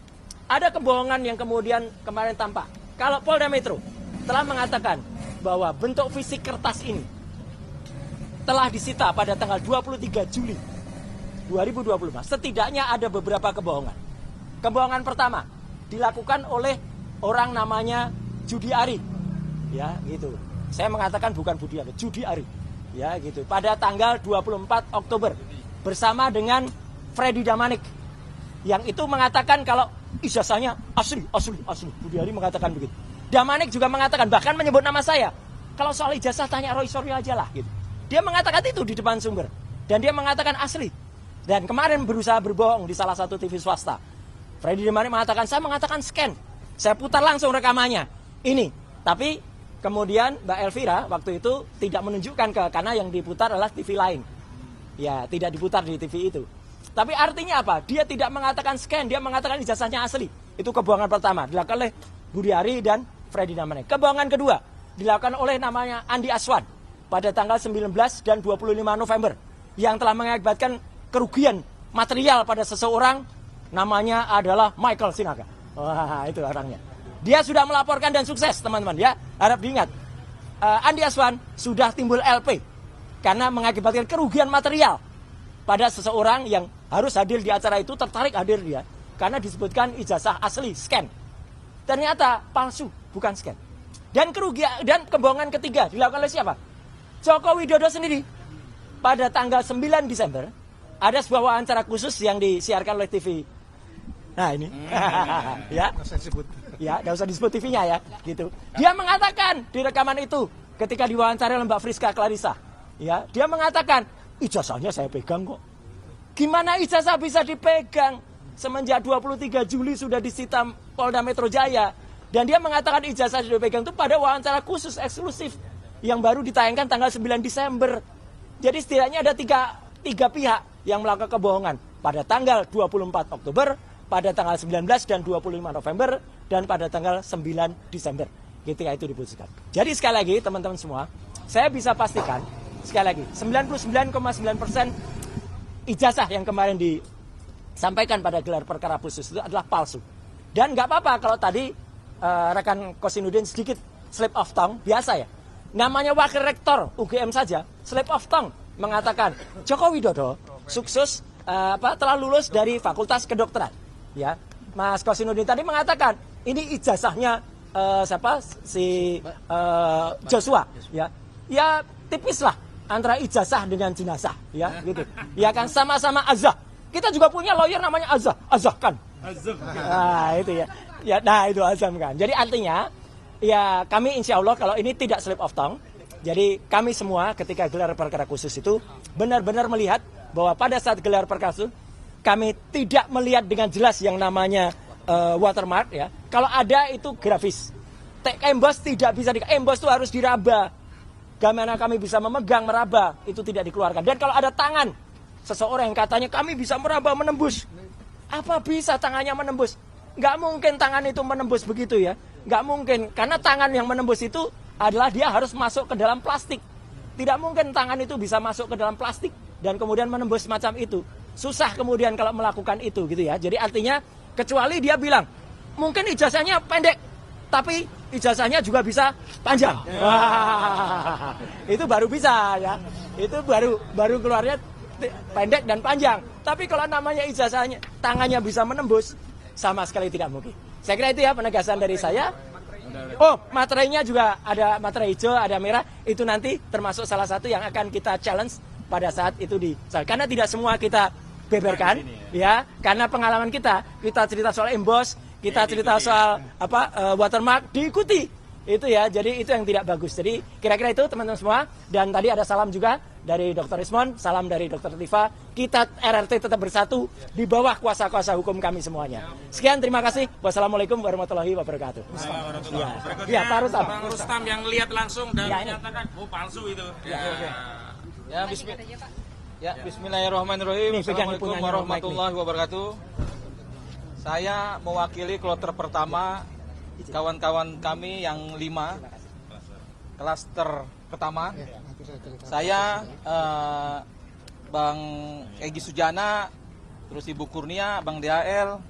Ada kebohongan yang kemudian kemarin tampak. Kalau Polda Metro telah mengatakan bahwa bentuk fisik kertas ini telah disita pada tanggal 23 Juli 2025. Setidaknya ada beberapa kebohongan. Kebohongan pertama dilakukan oleh orang namanya Judi Ari. Ya, gitu. Saya mengatakan bukan Budi Ari, Judi Ari. Ya, gitu. Pada tanggal 24 Oktober bersama dengan Freddy Damanik. Yang itu mengatakan kalau ijazahnya asli. Budi Ari mengatakan begitu. Damanik juga mengatakan, bahkan menyebut nama saya. Kalau soal ijazah tanya Roy Suryo aja lah gitu. Dia mengatakan itu di depan sumber. Dan dia mengatakan asli. Dan kemarin berusaha berbohong di salah satu TV swasta. Freddy Damanik mengatakan, saya mengatakan scan. Saya putar langsung rekamannya. Ini. Tapi kemudian Mbak Elvira waktu itu tidak menunjukkan karena yang diputar adalah TV lain. Ya, tidak diputar di TV itu. Tapi artinya apa? Dia tidak mengatakan scan, dia mengatakan ijazahnya asli. Itu kebohongan pertama, dilakukan oleh Budi Ari dan Freddy Damanik. Kebohongan kedua, dilakukan oleh namanya Andi Aswan pada tanggal 19 dan 25 November yang telah mengakibatkan kerugian material pada seseorang, namanya adalah Michael Sinaga. Wah, itu orangnya. Dia sudah melaporkan dan sukses, teman-teman ya. Harap diingat. Andi Aswan sudah timbul LP karena mengakibatkan kerugian material pada seseorang yang harus hadir di acara itu, tertarik hadir dia. Karena disebutkan ijazah asli, scan. Ternyata palsu, bukan scan. Dan kerugian dan kebohongan ketiga dilakukan oleh siapa? Joko Widodo sendiri. Pada tanggal 9 Desember, ada sebuah wawancara khusus yang disiarkan oleh TV. Nah ini, ya, nggak usah disebut TV-nya ya, gitu. Dia mengatakan di rekaman itu, ketika diwawancara oleh Mbak Friska Clarissa, ya, dia mengatakan ijazahnya saya pegang kok. Gimana ijazah bisa dipegang? Semenjak 23 Juli sudah disita Polda Metro Jaya. Dan dia mengatakan ijazah sudah dipegang itu pada wawancara khusus eksklusif yang baru ditayangkan tanggal 9 Desember. Jadi setidaknya ada tiga pihak yang melakukan kebohongan pada tanggal 24 Oktober, pada tanggal 19 dan 25 November, dan pada tanggal 9 Desember. Ketika itu diputuskan. Jadi sekali lagi teman-teman semua, saya bisa pastikan, sekali lagi, 99,9% ijazah yang kemarin disampaikan pada gelar perkara khusus itu adalah palsu. Dan nggak apa-apa kalau tadi rekan Kosinudin sedikit slip of tongue, biasa ya. Namanya wakil rektor UGM saja, slip of tongue, mengatakan Joko Widodo sukses telah lulus dari Fakultas Kedokteran. Ya, Mas Kosinudin tadi mengatakan ini ijazahnya Joshua. Ya tipis lah antara ijazah dengan jenazah, ya gitu. Ya kan sama-sama azah. Kita juga punya lawyer namanya azah kan. Nah itu ya. Ya, nah itu azam kan. Jadi artinya ya kami insya Allah kalau ini tidak slip of tongue. Jadi kami semua ketika gelar perkara khusus itu benar-benar melihat bahwa pada saat gelar perkara khusus kami tidak melihat dengan jelas yang namanya watermark ya. Kalau ada itu grafis. Emboss tidak bisa emboss itu harus diraba. Bagaimana kami bisa memegang, meraba, itu tidak dikeluarkan. Dan kalau ada tangan seseorang yang katanya kami bisa meraba, menembus. Apa bisa tangannya menembus? Nggak mungkin tangan itu menembus begitu ya. Nggak mungkin. Karena tangan yang menembus itu adalah dia harus masuk ke dalam plastik. Tidak mungkin tangan itu bisa masuk ke dalam plastik dan kemudian menembus macam itu. Susah kemudian kalau melakukan itu gitu ya. Jadi artinya kecuali dia bilang, mungkin ijazahnya pendek, tapi ijazahnya juga bisa panjang. Wah, itu baru bisa ya. Itu baru keluarnya pendek dan panjang. Tapi kalau namanya ijazahnya tangannya bisa menembus, sama sekali tidak mungkin. Saya kira itu ya penegasan dari saya. Oh, materainya juga ada materai hijau, ada merah. Itu nanti termasuk salah satu yang akan kita challenge pada saat itu karena tidak semua kita beberkan ya. Karena pengalaman kita cerita soal emboss, kita cerita soal watermark diikuti. Itu ya, jadi itu yang tidak bagus. Jadi kira-kira itu teman-teman semua. Dan tadi ada salam juga dari Dr. Ismon, salam dari Dr. Tifa. Kita RRT tetap bersatu di bawah kuasa-kuasa hukum kami semuanya. Sekian, terima kasih. Wassalamualaikum warahmatullahi wabarakatuh. Ya, Pak Rustam. Bang Rustam yang lihat langsung dan menyatakan, palsu itu. Bismillahirrahmanirrahim. Assalamualaikum warahmatullahi wabarakatuh. Saya mewakili kloter pertama kawan-kawan kami yang 5 klaster pertama. Saya Bang Egy Sujana, terus Ibu Kurnia, Bang DHL,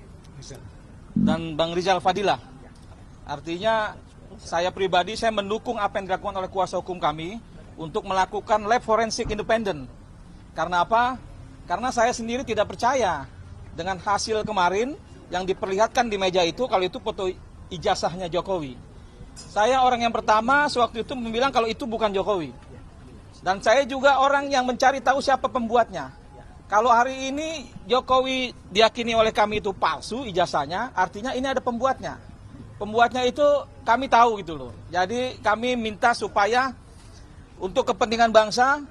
dan Bang Rizal Fadilah. Artinya saya pribadi saya mendukung apa yang dilakukan oleh kuasa hukum kami untuk melakukan lab forensik independen. Karena apa? Karena saya sendiri tidak percaya dengan hasil kemarin yang diperlihatkan di meja itu, kalau itu foto ijazahnya Jokowi. Saya orang yang pertama sewaktu itu bilang kalau itu bukan Jokowi. Dan saya juga orang yang mencari tahu siapa pembuatnya. Kalau hari ini Jokowi diyakini oleh kami itu palsu ijazahnya, artinya ini ada pembuatnya. Pembuatnya itu kami tahu gitu loh. Jadi kami minta supaya untuk kepentingan bangsa,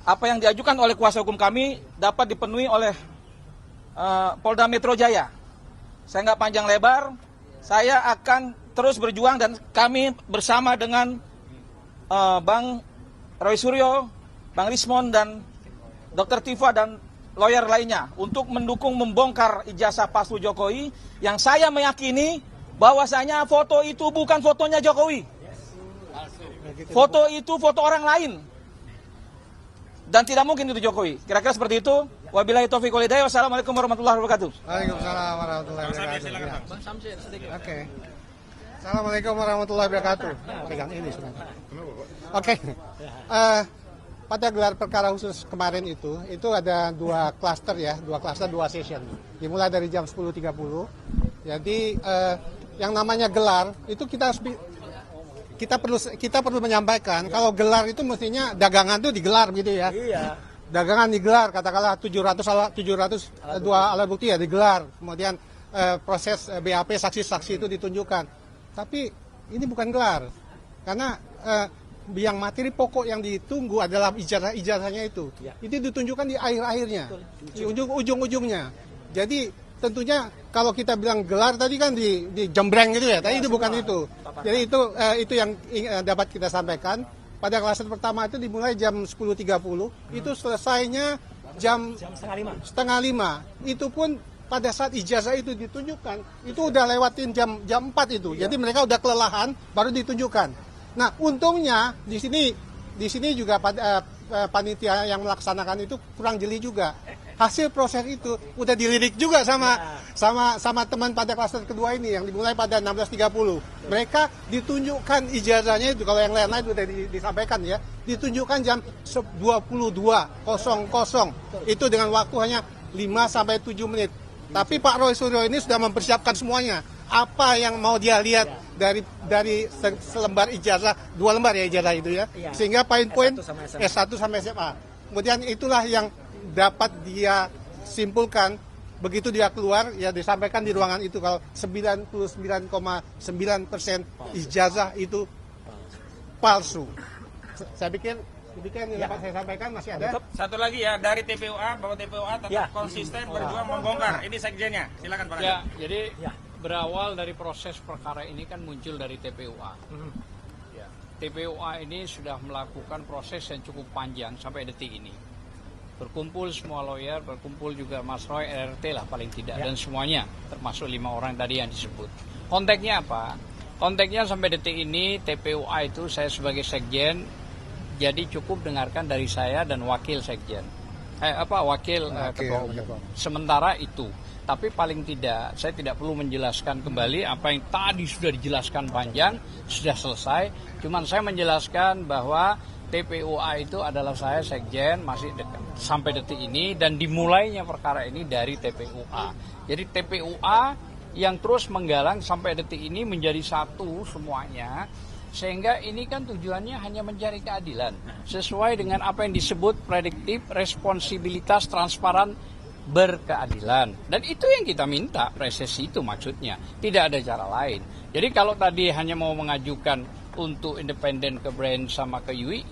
apa yang diajukan oleh kuasa hukum kami dapat dipenuhi oleh Polda Metro Jaya. Saya nggak panjang lebar, saya akan terus berjuang dan kami bersama dengan Bang Roy Suryo, Bang Rismon dan Dr. Tifa dan lawyer lainnya untuk mendukung membongkar ijazah palsu Jokowi yang saya meyakini bahwasanya foto itu bukan fotonya Jokowi. Foto itu foto orang lain. Dan tidak mungkin itu Jokowi. Kira-kira seperti itu. Wabillahi taufiq wal hidayah. Wassalamualaikum warahmatullahi wabarakatuh. Waalaikumsalam warahmatullahi wabarakatuh. Oke. Assalamualaikum warahmatullahi wabarakatuh. Pegang ini sebenarnya. Oke. pada gelar perkara khusus kemarin itu ada 2 klaster ya, 2 klaster 2 session. Dimulai dari jam 10.30. Jadi yang namanya gelar itu kita perlu menyampaikan kalau gelar itu mestinya dagangan itu digelar gitu ya. Iya. Dagangan digelar, katakanlah 702 alat bukti ya digelar. Kemudian proses BAP saksi-saksi itu ditunjukkan. Tapi ini bukan gelar. Karena yang materi pokok yang ditunggu adalah ijazahnya itu. Ya. Itu ditunjukkan di akhir-akhirnya, di ujung-ujungnya. Jadi tentunya kalau kita bilang gelar tadi kan di jembreng gitu ya, tapi itu bukan itu. Jadi itu yang dapat kita sampaikan. Pada klaster pertama itu dimulai jam 10.30, itu selesainya jam setengah 5. Itu pun pada saat ijazah itu ditunjukkan, itu udah lewatin jam 4 itu. Jadi mereka udah kelelahan baru ditunjukkan. Nah, untungnya di sini juga panitia yang melaksanakan itu kurang jeli juga. Hasil proses itu udah dilirik juga sama teman pada klaster kedua ini yang dimulai pada 16.30. Mereka ditunjukkan ijazahnya itu, kalau yang lain-lain udah disampaikan ya, ditunjukkan jam 22.00. Itu dengan waktu hanya 5-7 menit. Tapi Pak Roy Suryo ini sudah mempersiapkan semuanya. Apa yang mau dia lihat dari selembar ijazah, 2 lembar ya ijazah itu ya. Sehingga poin-poin S1 sama SMA. Kemudian itulah yang dapat dia simpulkan begitu dia keluar, ya disampaikan di ruangan itu kalau 99,9% ijazah itu palsu. Saya pikir yang dapat saya sampaikan masih ada. Satu lagi ya, dari TPUA, bahwa TPUA tetap konsisten berjuang membongkar. Ini sekjennya, silakan Pak. Ya, jadi berawal dari proses perkara ini kan muncul dari TPUA. Ya, TPUA ini sudah melakukan proses yang cukup panjang sampai detik ini. Berkumpul semua lawyer, berkumpul juga Mas Roy, RRT lah paling tidak, dan semuanya, termasuk 5 orang tadi yang disebut. Konteksnya apa? Konteksnya sampai detik ini TPUA itu saya sebagai sekjen, jadi cukup dengarkan dari saya dan wakil sekjen, wakil ketua umum. Sementara itu, tapi paling tidak saya tidak perlu menjelaskan kembali apa yang tadi sudah dijelaskan panjang, sudah selesai. Cuman saya menjelaskan bahwa TPUA itu adalah saya sekjen masih sampai detik ini, dan dimulainya perkara ini dari TPUA. Jadi TPUA yang terus menggalang sampai detik ini menjadi satu semuanya, sehingga ini kan tujuannya hanya mencari keadilan sesuai dengan apa yang disebut prediktif, responsibilitas, transparan, berkeadilan. Dan itu yang kita minta, presisi itu maksudnya, tidak ada cara lain. Jadi kalau tadi hanya mau mengajukan untuk independen ke BRAN sama ke UI,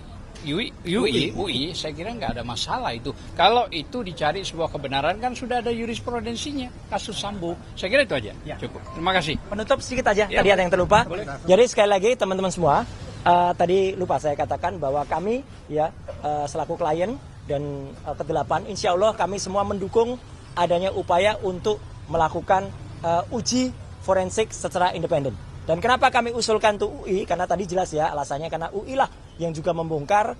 saya kira nggak ada masalah itu. Kalau itu dicari sebuah kebenaran kan sudah ada jurisprudensinya, kasus Sambo. Saya kira itu aja, cukup. Terima kasih. Penutup sedikit aja, tadi ada yang terlupa. Jadi sekali lagi teman-teman semua, tadi lupa saya katakan bahwa kami selaku klien dan ke-8, insya Allah kami semua mendukung adanya upaya untuk melakukan uji forensik secara independen. Dan kenapa kami usulkan untuk UI? Karena tadi jelas ya alasannya, karena UI lah yang juga membongkar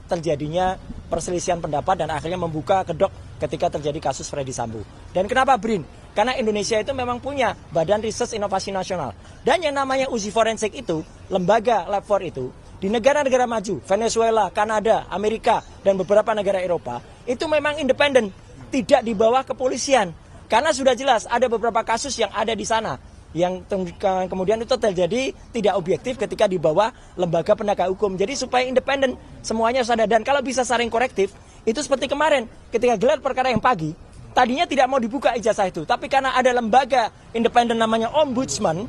terjadinya perselisihan pendapat dan akhirnya membuka kedok ketika terjadi kasus Freddy Sambo. Dan kenapa BRIN? Karena Indonesia itu memang punya Badan Riset Inovasi Nasional. Dan yang namanya uji forensik itu, lembaga Lab 4 itu, di negara-negara maju, Venezuela, Kanada, Amerika, dan beberapa negara Eropa, itu memang independen, tidak di bawah kepolisian. Karena sudah jelas ada beberapa kasus yang ada di sana, yang kemudian itu terjadi tidak objektif ketika di bawah lembaga penegak hukum. Jadi supaya independen semuanya sadar, dan kalau bisa saling korektif, itu seperti kemarin ketika gelar perkara yang pagi, tadinya tidak mau dibuka ijazah itu, tapi karena ada lembaga independen namanya ombudsman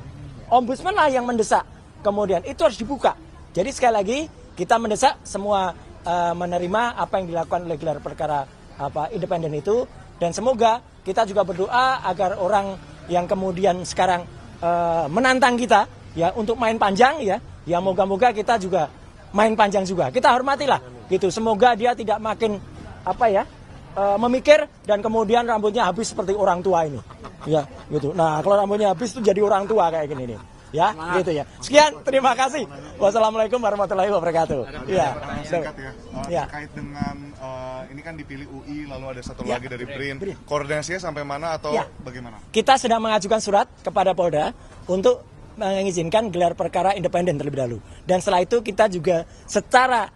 lah yang mendesak, kemudian itu harus dibuka. Jadi sekali lagi kita mendesak semua menerima apa yang dilakukan oleh gelar perkara independen itu, dan semoga kita juga berdoa agar orang yang kemudian sekarang menantang kita ya untuk main panjang ya moga-moga kita juga main panjang juga. Kita hormatilah gitu. Semoga dia tidak makin memikir dan kemudian rambutnya habis seperti orang tua ini. Ya, gitu. Nah, kalau rambutnya habis itu jadi orang tua kayak gini nih. Ya, gitu ya. Sekian, terima kasih. Wassalamualaikum warahmatullahi wabarakatuh. Ya. Terkait dengan ini kan dipilih UI, lalu ada satu lagi dari BRIN. Koordinasinya sampai mana atau bagaimana? Kita sedang mengajukan surat kepada Polda untuk mengizinkan gelar perkara independen terlebih dahulu. Dan setelah itu kita juga secara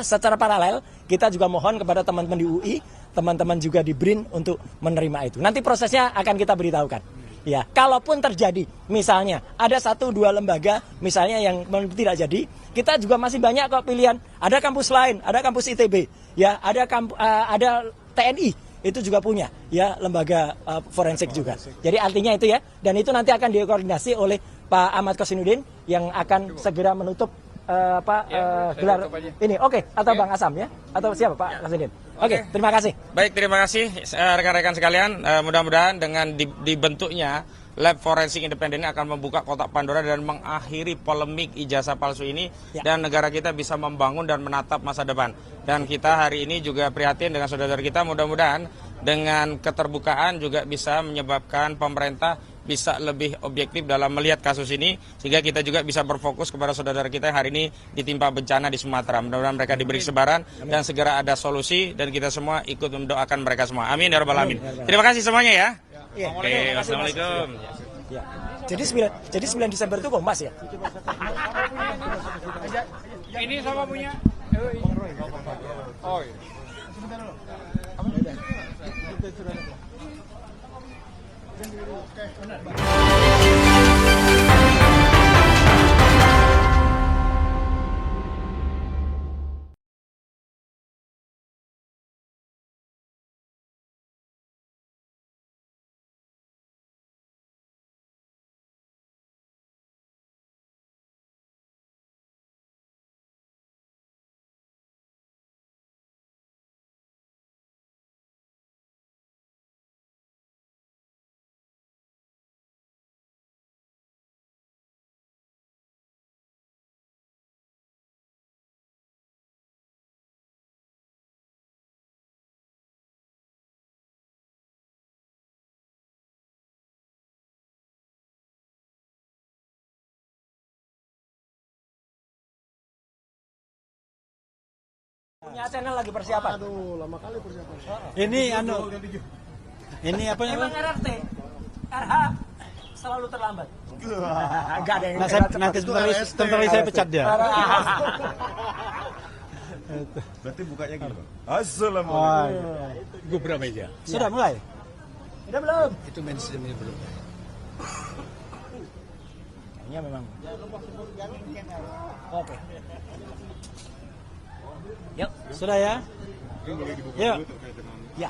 secara paralel kita juga mohon kepada teman-teman di UI, teman-teman juga di BRIN untuk menerima itu. Nanti prosesnya akan kita beritahukan. Ya, kalaupun terjadi misalnya ada 1-2 lembaga misalnya yang tidak jadi, kita juga masih banyak kok pilihan. Ada kampus lain, ada kampus ITB, ya, ada TNI itu juga punya ya lembaga forensik juga. Jadi artinya itu ya, dan itu nanti akan dikoordinasi oleh Pak Ahmad Kosinudin yang akan segera menutup gelar ini. Oke, atau Bang Asam ya, atau siapa Pak Kosinudin? Oke, terima kasih. Baik, terima kasih rekan-rekan sekalian. Mudah-mudahan dengan dibentuknya lab forensik independen ini akan membuka kotak Pandora dan mengakhiri polemik ijazah palsu ini, dan negara kita bisa membangun dan menatap masa depan. Dan kita hari ini juga prihatin dengan saudara kita, mudah-mudahan dengan keterbukaan juga bisa menyebabkan pemerintah bisa lebih objektif dalam melihat kasus ini, sehingga kita juga bisa berfokus kepada saudara kita yang hari ini ditimpa bencana di Sumatera. Mudah-mudahan mereka diberi kesabaran dan segera ada solusi, dan kita semua ikut mendoakan mereka semua. Amin ya rabbal alamin. Terima kasih semuanya ya. Oke, wassalamualaikum. Ya. Jadi 9 Desember itu Kompas ya? Ini sama punya. Oh. Punya channel lagi persiapan. Aduh, lama kali persiapan. Ini ini apa namanya? Emang RRT, RH selalu terlambat. Enggak ada yang Nanti sebentar lagi saya pecat dia. Berarti bukanya gitu. Assalamualaikum. Gue berapa meja? Sudah mulai? Sudah belum? Itu mainstreamnya belum. Kayaknya memang. Oke. Yuk, Sudah ya? Yuk. ya.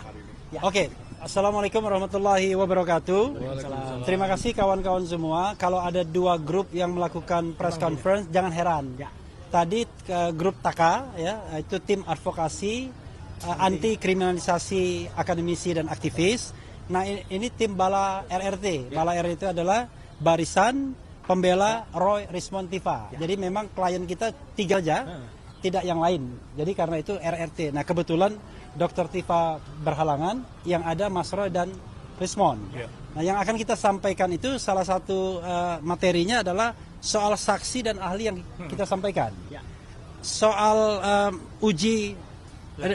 Oke. Assalamualaikum warahmatullahi wabarakatuh. Terima kasih kawan-kawan semua. Kalau ada 2 grup yang melakukan press conference, jangan heran. Tadi grup TAKA, ya, itu tim advokasi anti kriminalisasi akademisi dan aktivis. Nah, ini tim Bala RRT. Bala RRT itu adalah Barisan Pembela Roy Rismon Tifa. Jadi memang klien kita 3 aja, tidak yang lain. Jadi karena itu RRT. Nah, kebetulan Dr. Tifa berhalangan, yang ada Mas Roy dan Rismon. Nah, yang akan kita sampaikan itu salah satu materinya adalah soal saksi dan ahli yang kita sampaikan. Soal uji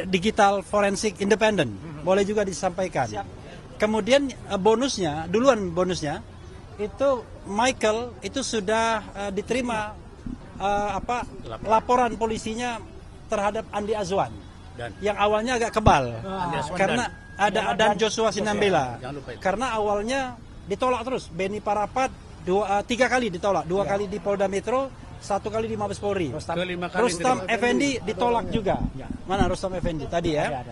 digital forensik independen boleh juga disampaikan. Kemudian bonusnya itu Michael itu sudah diterima laporan polisinya terhadap Andi Azwan. Yang awalnya agak kebal karena ada dan Joshua Sinambela, karena awalnya ditolak terus. Beni Parapat 3 kali ditolak, 2 kali di Polda Metro, 1 kali di Mabes Polri. Rustam Effendi ditolak juga. Mana Rustam Effendi tadi ya?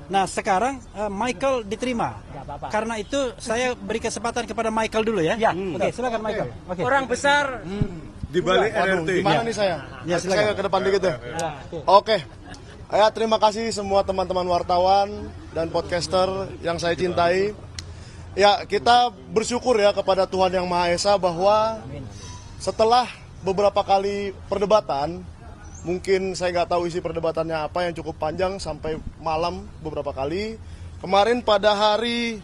Nah, sekarang Michael diterima. Karena itu saya beri kesempatan kepada Michael dulu ya. Oke, silakan Michael. Orang besar Di balik RRT. Gimana nih saya? Ya, silakan. Saya ke depan dikit ya. Oke. Ya, terima kasih semua teman-teman wartawan dan podcaster yang saya cintai. Ya, kita bersyukur ya kepada Tuhan Yang Maha Esa bahwa setelah beberapa kali perdebatan, mungkin saya nggak tahu isi perdebatannya apa yang cukup panjang sampai malam beberapa kali. Kemarin pada hari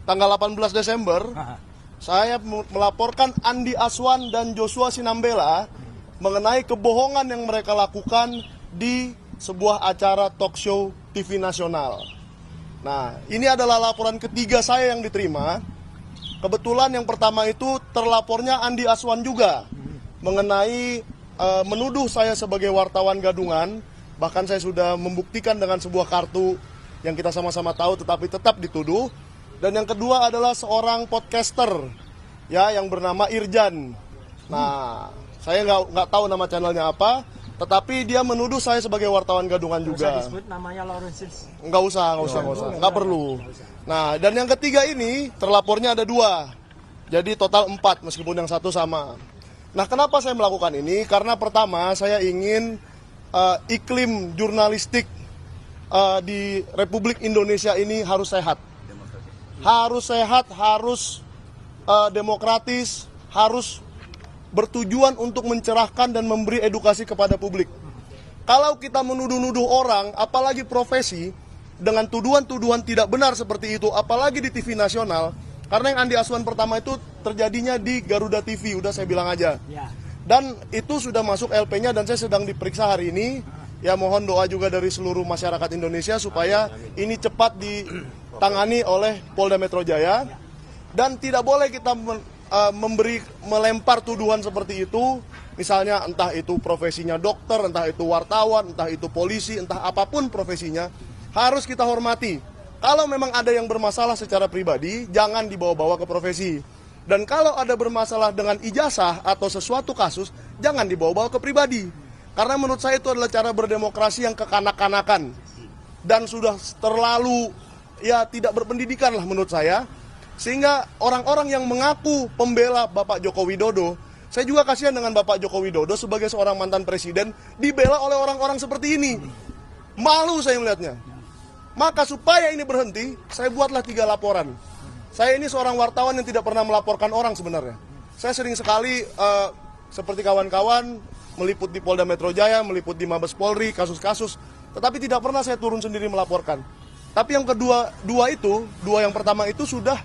tanggal 18 Desember, saya melaporkan Andi Azwan dan Joshua Sinambela mengenai kebohongan yang mereka lakukan di sebuah acara talk show TV nasional. Nah, ini adalah laporan ketiga saya yang diterima. Kebetulan yang pertama itu terlapornya Andi Azwan juga mengenai menuduh saya sebagai wartawan gadungan, bahkan saya sudah membuktikan dengan sebuah kartu yang kita sama-sama tahu tetapi tetap dituduh. Dan yang kedua adalah seorang podcaster ya yang bernama Irjan. Nah, saya nggak tahu nama channelnya apa, tetapi dia menuduh saya sebagai wartawan gadungan juga. Disebut namanya Lawrence. Nggak usah, nggak perlu. Nah, dan yang ketiga ini terlapornya ada 2, jadi total 4 meskipun yang satu sama. Nah, kenapa saya melakukan ini? Karena pertama saya ingin iklim jurnalistik di Republik Indonesia ini harus sehat. Harus sehat, harus demokratis, harus bertujuan untuk mencerahkan dan memberi edukasi kepada publik. Kalau kita menuduh-nuduh orang, apalagi profesi, dengan tuduhan-tuduhan tidak benar seperti itu, apalagi di TV nasional, karena yang Andi Aswan pertama itu terjadinya di Garuda TV, udah saya bilang aja. Dan itu sudah masuk LP-nya dan saya sedang diperiksa hari ini. Ya mohon doa juga dari seluruh masyarakat Indonesia supaya ini cepat ditangani oleh Polda Metro Jaya. Dan tidak boleh kita melempar tuduhan seperti itu, misalnya entah itu profesinya dokter, entah itu wartawan, entah itu polisi, entah apapun profesinya, harus kita hormati. Kalau memang ada yang bermasalah secara pribadi, jangan dibawa-bawa ke profesi. Dan kalau ada bermasalah dengan ijazah atau sesuatu kasus, jangan dibawa-bawa ke pribadi. Karena menurut saya itu adalah cara berdemokrasi yang kekanak-kanakan dan sudah terlalu ya tidak berpendidikan lah menurut saya. Sehingga orang-orang yang mengaku pembela Bapak Joko Widodo, saya juga kasihan dengan Bapak Joko Widodo sebagai seorang mantan presiden, dibela oleh orang-orang seperti ini. Malu saya melihatnya. Maka supaya ini berhenti, saya buatlah 3 laporan. Saya ini seorang wartawan yang tidak pernah melaporkan orang sebenarnya. Saya sering sekali, seperti kawan-kawan, meliput di Polda Metro Jaya, meliput di Mabes Polri, kasus-kasus. Tetapi tidak pernah saya turun sendiri melaporkan. Tapi yang kedua, dua yang pertama itu sudah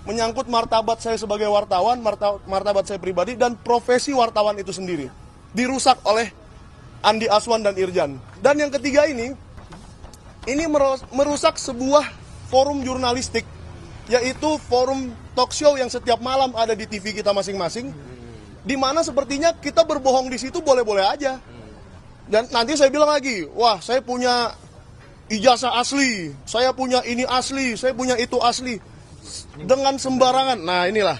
menyangkut martabat saya sebagai wartawan, martabat saya pribadi, dan profesi wartawan itu sendiri. Dirusak oleh Andi Aswan dan Irjan. Dan yang ketiga ini merusak sebuah forum jurnalistik, yaitu forum talk show yang setiap malam ada di TV kita masing-masing, di mana sepertinya kita berbohong di situ boleh-boleh aja. Dan nanti saya bilang lagi, wah saya punya ijazah asli, saya punya ini asli, saya punya itu asli. Dengan sembarangan. Nah inilah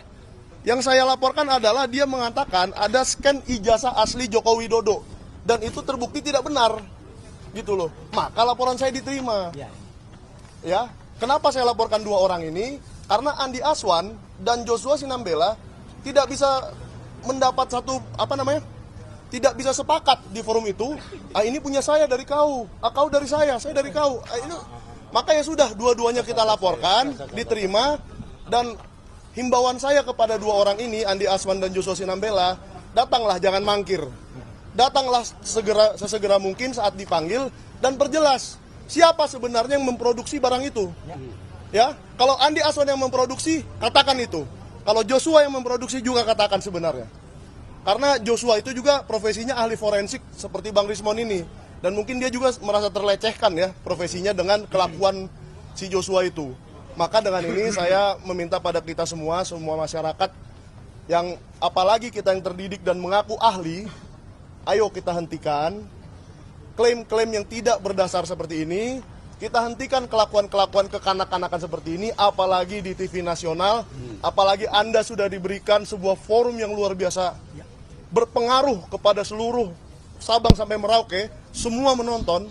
yang saya laporkan adalah dia mengatakan ada scan ijazah asli Joko Widodo dan itu terbukti tidak benar gitu loh. Maka laporan saya diterima. Ya, kenapa saya laporkan 2 orang ini? Karena Andi Aswan dan Joshua Sinambela tidak bisa mendapat tidak bisa sepakat di forum itu. Ini punya saya dari kau dari saya dari kau. Maka ya sudah, dua-duanya kita laporkan, diterima, dan himbauan saya kepada 2 orang ini, Andi Aswan dan Joshua Sinambela, datanglah, jangan mangkir. Datanglah sesegera mungkin saat dipanggil, dan perjelas siapa sebenarnya yang memproduksi barang itu. Ya, kalau Andi Aswan yang memproduksi, katakan itu. Kalau Joshua yang memproduksi juga katakan sebenarnya. Karena Joshua itu juga profesinya ahli forensik seperti Bang Rismon ini. Dan mungkin dia juga merasa terlecehkan ya profesinya dengan kelakuan si Joshua itu. Maka dengan ini saya meminta pada kita semua masyarakat yang apalagi kita yang terdidik dan mengaku ahli, ayo kita hentikan klaim-klaim yang tidak berdasar seperti ini. Kita hentikan kelakuan-kelakuan kekanak-kanakan seperti ini, apalagi di TV nasional, apalagi Anda sudah diberikan sebuah forum yang luar biasa berpengaruh kepada seluruh Sabang sampai Merauke, semua menonton,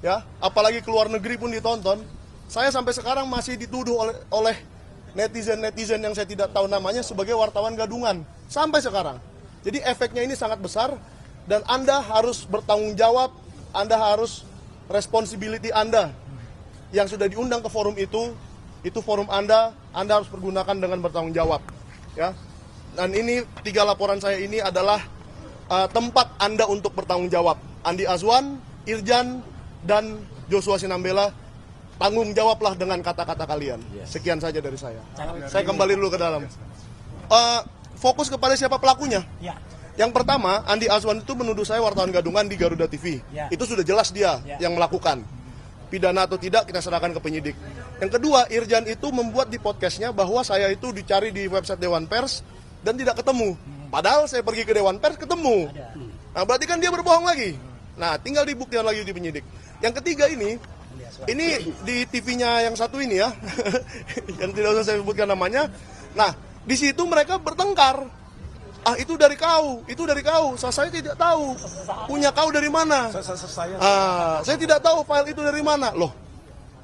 ya, apalagi ke luar negeri pun ditonton. Saya sampai sekarang masih dituduh oleh netizen yang saya tidak tahu namanya sebagai wartawan gadungan sampai sekarang. Jadi efeknya ini sangat besar dan Anda harus bertanggung jawab, Anda harus responsibility Anda yang sudah diundang ke forum itu forum Anda harus pergunakan dengan bertanggung jawab, ya. Dan ini 3 laporan saya ini adalah tempat Anda untuk bertanggung jawab. Andi Aswan, Irjan, dan Joshua Sinambela, tanggung jawablah dengan kata-kata kalian. Sekian saja dari saya. Saya kembali dulu ke dalam. Fokus kepada siapa pelakunya. Yang pertama, Andi Aswan itu menuduh saya wartawan gadungan di Garuda TV. Itu sudah jelas dia yang melakukan. Pidana atau tidak kita serahkan ke penyidik. Yang kedua, Irjan itu membuat di podcastnya bahwa saya itu dicari di website Dewan Pers dan tidak ketemu. Padahal saya pergi ke Dewan Pers ketemu. Nah, berarti kan dia berbohong lagi. Nah, tinggal dibuktikan lagi di penyidik. Yang ketiga ini di TV-nya yang satu ini ya, yang tidak usah saya sebutkan namanya. Nah, di situ mereka bertengkar. Ah, itu dari kau. Saya tidak tahu. Punya kau dari mana? Saya tidak tahu file itu dari mana. Loh,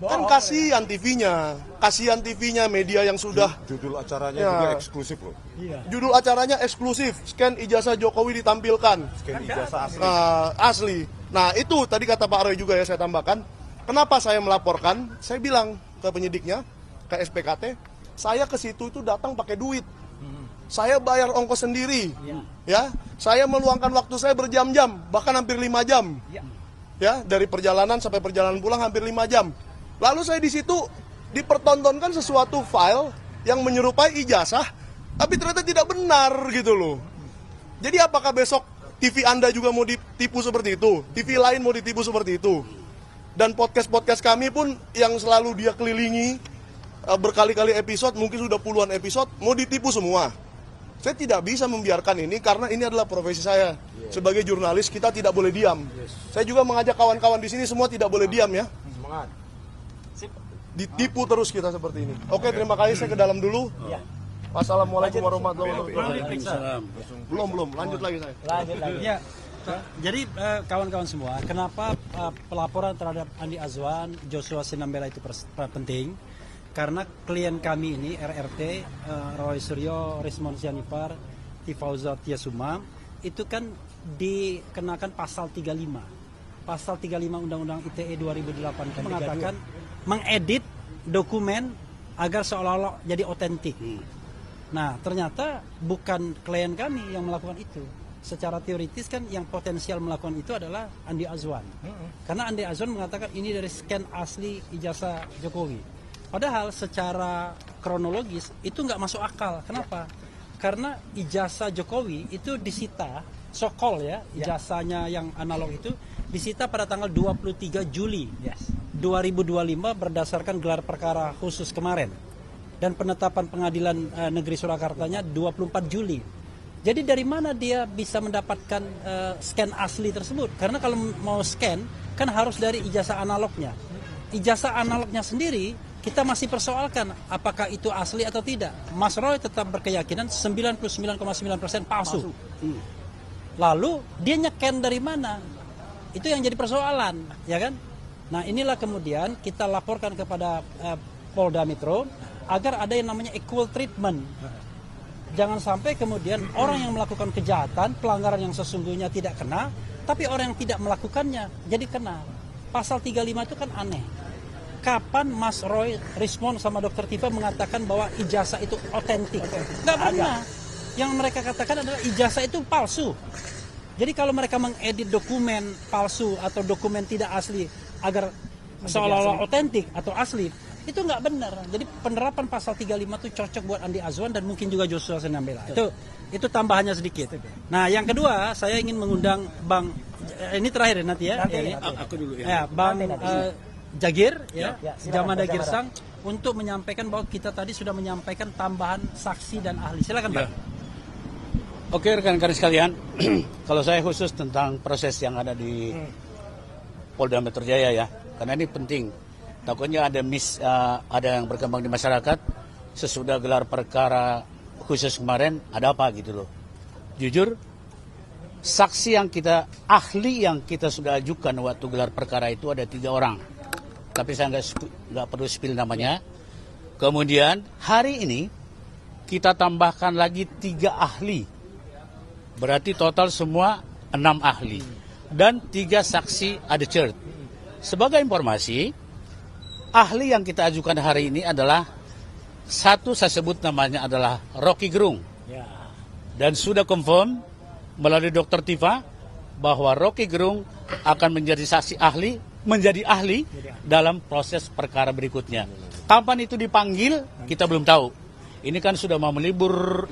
kan kasihan TV-nya, media yang sudah. Judul acaranya juga eksklusif loh. Judul acaranya eksklusif, scan ijazah Jokowi ditampilkan. Scan ijazah asli. Asli. Nah, itu tadi kata Pak Roy juga ya, saya tambahkan. Kenapa saya melaporkan? Saya bilang ke penyidiknya, ke SPKT, saya ke situ itu datang pakai duit. Saya bayar ongkos sendiri. Ya, saya meluangkan waktu saya berjam-jam, bahkan hampir 5 jam. Ya, dari perjalanan sampai perjalanan pulang hampir 5 jam. Lalu saya di situ dipertontonkan sesuatu file yang menyerupai ijazah, tapi ternyata tidak benar gitu loh. Jadi apakah besok TV Anda juga mau ditipu seperti itu? TV lain mau ditipu seperti itu? Dan podcast-podcast kami pun yang selalu dia kelilingi berkali-kali episode, mungkin sudah puluhan episode, mau ditipu semua. Saya tidak bisa membiarkan ini karena ini adalah profesi saya. Sebagai jurnalis kita tidak boleh diam. Saya juga mengajak kawan-kawan di sini semua tidak boleh diam ya. Semangat. Ditipu terus kita seperti ini. Oke, terima kasih, saya ke dalam dulu. Wassalamualaikum warahmatullahi wabarakatuh. Belum, lanjut lagi saya. Ya, jadi kawan-kawan semua, kenapa pelaporan terhadap Andi Azwan, Joshua Sinambela itu penting? Karena klien kami ini, RRT, Roy Suryo, Rismon Sianipar, Tifauza Tiasuma, itu kan dikenakan pasal 35. Pasal 35 Undang-Undang ITE 2008 itu mengatakan mengedit dokumen agar seolah-olah jadi otentik. Nah, ternyata bukan klien kami yang melakukan itu. Secara teoritis kan yang potensial melakukan itu adalah Andi Azwan. Karena Andi Azwan mengatakan ini dari scan asli ijazah Jokowi. Padahal secara kronologis itu nggak masuk akal. Kenapa? Karena ijazah Jokowi itu disita, sokol ya, ijazahnya yang analog itu disita pada tanggal 23 Juli 2025 berdasarkan gelar perkara khusus kemarin. Dan penetapan pengadilan negeri Surakartanya 24 Juli. Jadi dari mana dia bisa mendapatkan scan asli tersebut? Karena kalau mau scan kan harus dari ijazah analognya. Ijazah analognya sendiri kita masih persoalkan apakah itu asli atau tidak. Mas Roy tetap berkeyakinan 99,9% palsu. Lalu dia nyeken dari mana? Itu yang jadi persoalan, ya kan? Nah, inilah kemudian kita laporkan kepada Polda Metro agar ada yang namanya equal treatment. Jangan sampai kemudian orang yang melakukan kejahatan, pelanggaran yang sesungguhnya tidak kena, tapi orang yang tidak melakukannya jadi kena. Pasal 35 itu kan aneh. Kapan Mas Roy, Rismon sama Dr. Tifa mengatakan bahwa ijazah itu otentik? Nggak pernah. Yang mereka katakan adalah ijazah itu palsu. Jadi kalau mereka mengedit dokumen palsu atau dokumen tidak asli agar seolah-olah otentik atau asli, itu nggak benar. Jadi penerapan pasal 35 itu cocok buat Andi Azwan dan mungkin juga Joshua Sinambela. Itu tambahannya sedikit. Nah, yang kedua saya ingin mengundang Bang, ini terakhir nanti ya. Aku dulu ya. Bang Jagir, Jamada Girsang, untuk menyampaikan bahwa kita tadi sudah menyampaikan tambahan saksi dan ahli. Silakan Pak. Oke rekan-rekan sekalian, kalau saya khusus tentang proses yang ada di Polda Metro Jaya ya, karena ini penting. Takutnya ada yang berkembang di masyarakat sesudah gelar perkara khusus kemarin ada apa gitu loh. Jujur, saksi ahli yang kita sudah ajukan waktu gelar perkara itu ada 3 orang. Tapi saya nggak perlu spill namanya. Kemudian hari ini kita tambahkan lagi 3 ahli. Berarti total semua 6 ahli. Dan 3 saksi adjured. Sebagai informasi, ahli yang kita ajukan hari ini adalah satu, saya sebut namanya adalah Rocky Gerung. Dan sudah confirm melalui Dr. Tifa bahwa Rocky Gerung akan menjadi saksi ahli, dalam proses perkara berikutnya. Kapan itu dipanggil, kita belum tahu. Ini kan sudah mau libur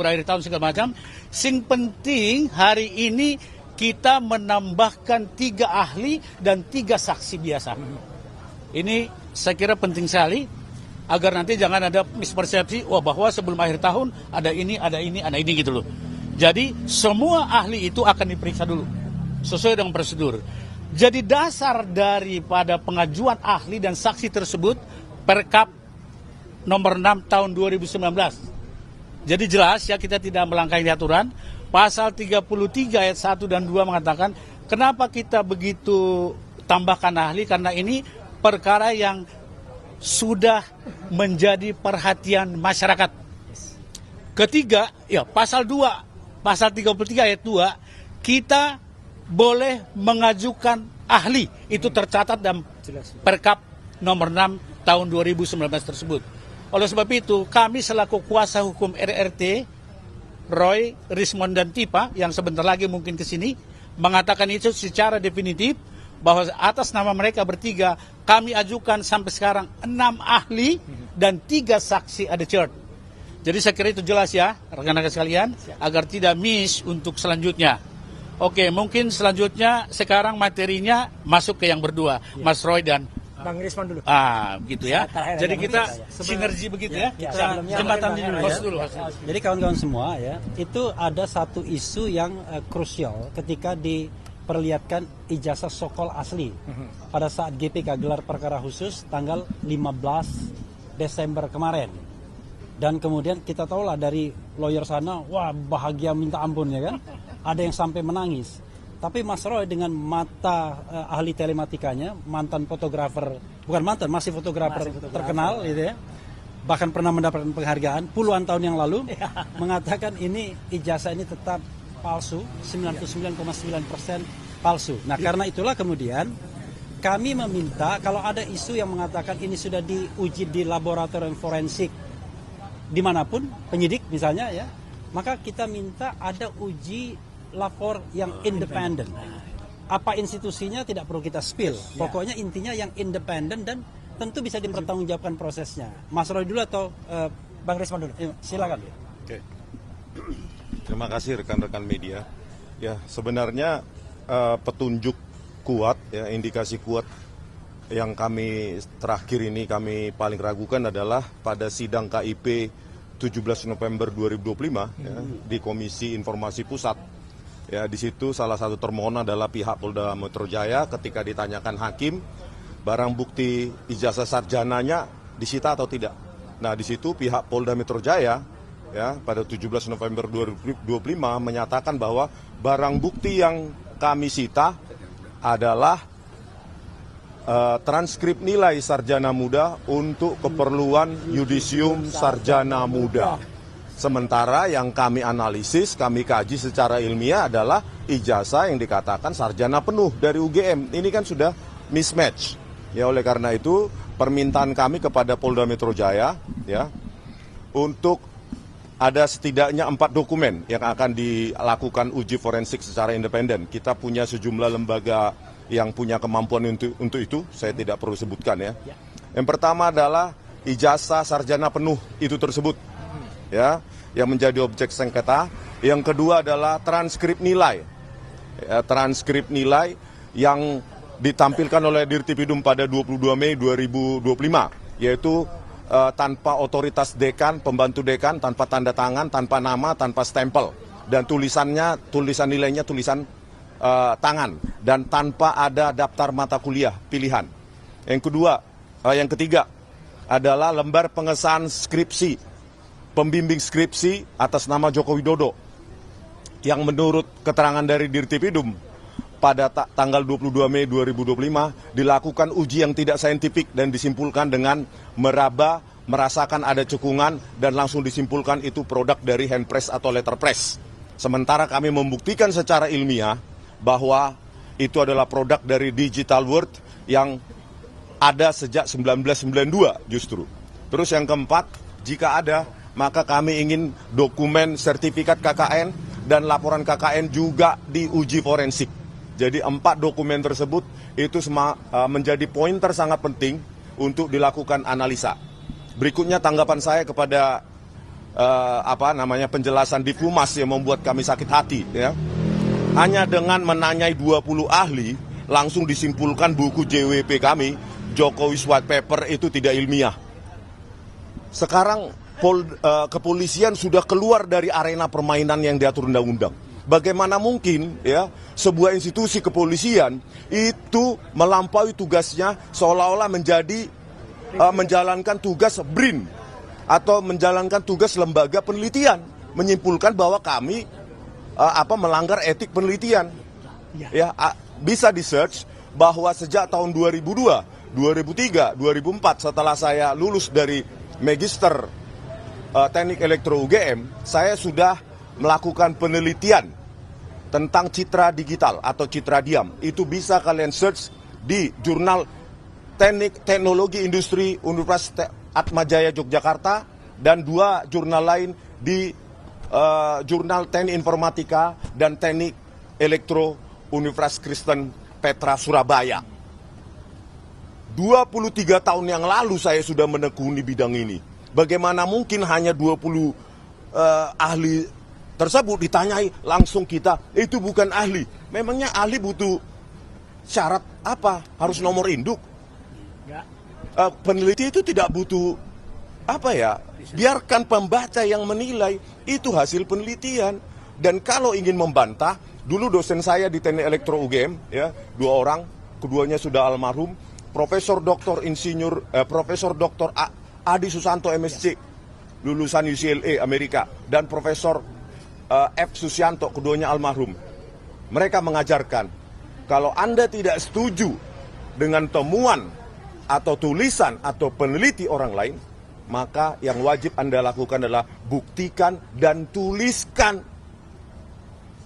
akhir tahun segala macam. Sing penting hari ini kita menambahkan 3 ahli dan 3 saksi biasa. Ini saya kira penting sekali agar nanti jangan ada mispersepsi bahwa sebelum akhir tahun ada ini gitu loh. Jadi semua ahli itu akan diperiksa dulu sesuai dengan prosedur. Jadi dasar daripada pengajuan ahli dan saksi tersebut Perkap nomor 6 tahun 2019. Jadi jelas ya, kita tidak melangkahi aturan. Pasal 33 ayat 1 dan 2 mengatakan kenapa kita begitu tambahkan ahli, karena ini perkara yang sudah menjadi perhatian masyarakat. Ketiga, ya pasal 2, pasal 33 ayat 2, kita boleh mengajukan ahli. Itu tercatat dalam Perkap nomor 6 tahun 2019 tersebut. Oleh sebab itu, kami selaku kuasa hukum RRT, Roy, Rismond, dan Tipa, yang sebentar lagi mungkin ke sini, mengatakan itu secara definitif, bahwa atas nama mereka bertiga, kami ajukan sampai sekarang 6 ahli dan 3 saksi ada cert. Jadi saya kira itu jelas ya, rekan-rekan sekalian, agar tidak miss untuk selanjutnya. Oke, mungkin selanjutnya sekarang materinya masuk ke yang berdua, Mas Roy dan Bang Rismond dulu. Gitu ya. Jadi kita sinergi begitu ya. Jembatan dulu ya. Jadi kawan-kawan semua ya, itu ada satu isu yang krusial ketika diperlihatkan ijazah sokol asli pada saat GPK gelar perkara khusus tanggal 15 Desember kemarin. Dan kemudian kita tahulah dari lawyer sana, wah bahagia minta ampun ya kan. Ada yang sampai menangis. Tapi Mas Roy dengan mata ahli telematikanya, mantan fotografer, bukan mantan, masih fotografer terkenal gitu ya, bahkan pernah mendapatkan penghargaan puluhan tahun yang lalu, mengatakan ini ijazah ini tetap palsu, 99,9% palsu. Nah karena itulah kemudian kami meminta kalau ada isu yang mengatakan ini sudah diuji di laboratorium forensik dimanapun, penyidik misalnya ya, maka kita minta ada uji lapor yang independen. Apa institusinya tidak perlu kita spill. Pokoknya intinya yang independen dan tentu bisa dipertanggungjawabkan prosesnya. Mas Roy dulu atau Bang Rismond dulu? Silakan. Oke. Terima kasih rekan-rekan media. Ya, sebenarnya petunjuk kuat, ya, indikasi kuat yang kami terakhir ini kami paling ragukan adalah pada sidang KIP 17 November 2025 ya, di Komisi Informasi Pusat. Ya, di situ salah satu termohon adalah pihak Polda Metro Jaya. Ketika ditanyakan hakim, barang bukti ijazah sarjananya disita atau tidak. Nah, di situ pihak Polda Metro Jaya ya pada 17 November 2025 menyatakan bahwa barang bukti yang kami sita adalah transkrip nilai sarjana muda untuk keperluan yudisium sarjana muda. Sementara yang kami analisis, kami kaji secara ilmiah adalah ijazah yang dikatakan sarjana penuh dari UGM. Ini kan sudah mismatch. Ya, oleh karena itu permintaan kami kepada Polda Metro Jaya ya untuk ada setidaknya 4 dokumen yang akan dilakukan uji forensik secara independen. Kita punya sejumlah lembaga yang punya kemampuan untuk itu, saya tidak perlu sebutkan ya. Yang pertama adalah ijazah sarjana penuh itu tersebut. Ya, yang menjadi objek sengketa. Yang kedua adalah transkrip nilai. Ya, transkrip nilai yang ditampilkan oleh Dirtipidum pada 22 Mei 2025, yaitu tanpa otoritas dekan, pembantu dekan, tanpa tanda tangan, tanpa nama, tanpa stempel. Dan tulisan nilainya tulisan tangan dan tanpa ada daftar mata kuliah pilihan. Yang ketiga adalah lembar pengesahan skripsi, pembimbing skripsi atas nama Joko Widodo, yang menurut keterangan dari Dirtipidum pada tanggal 22 Mei 2025 dilakukan uji yang tidak saintifik dan disimpulkan dengan merasakan ada cekungan dan langsung disimpulkan itu produk dari handpress atau letterpress. Sementara kami membuktikan secara ilmiah bahwa itu adalah produk dari digital world yang ada sejak 1992 justru. Terus yang keempat, jika ada, maka kami ingin dokumen sertifikat KKN dan laporan KKN juga diuji forensik. Jadi 4 dokumen tersebut itu menjadi pointer sangat penting untuk dilakukan analisa. Berikutnya tanggapan saya kepada penjelasan Div Humas yang membuat kami sakit hati ya. Hanya dengan menanyai 20 ahli langsung disimpulkan buku JWP kami, Jokowi's White Paper, itu tidak ilmiah. Sekarang kepolisian sudah keluar dari arena permainan yang diatur undang-undang. Bagaimana mungkin ya sebuah institusi kepolisian itu melampaui tugasnya seolah-olah menjadi menjalankan tugas BRIN atau menjalankan tugas lembaga penelitian, menyimpulkan bahwa kami melanggar etik penelitian. Ya, bisa di-search bahwa sejak tahun 2002, 2003, 2004 setelah saya lulus dari Magister Teknik Elektro UGM, saya sudah melakukan penelitian tentang citra digital atau citra diam. Itu bisa kalian search di jurnal Teknik Teknologi Industri Universitas Atmajaya Yogyakarta dan 2 jurnal lain di jurnal Teknik Informatika dan Teknik Elektro Universitas Kristen Petra Surabaya. 23 tahun yang lalu saya sudah menekuni bidang ini. Bagaimana mungkin hanya 20 ahli tersebut ditanyai langsung kita, itu bukan ahli. Memangnya ahli butuh syarat apa? Harus nomor induk? Peneliti itu tidak butuh biarkan pembaca yang menilai, itu hasil penelitian. Dan kalau ingin membantah, dulu dosen saya di Teknik Elektro UGM, ya, 2 orang, keduanya sudah almarhum, Profesor Dr. Adi Susanto MSc, lulusan UCLA Amerika, dan Profesor F. Susianto, keduanya almarhum. Mereka mengajarkan, kalau Anda tidak setuju dengan temuan atau tulisan atau peneliti orang lain, maka yang wajib Anda lakukan adalah buktikan dan tuliskan.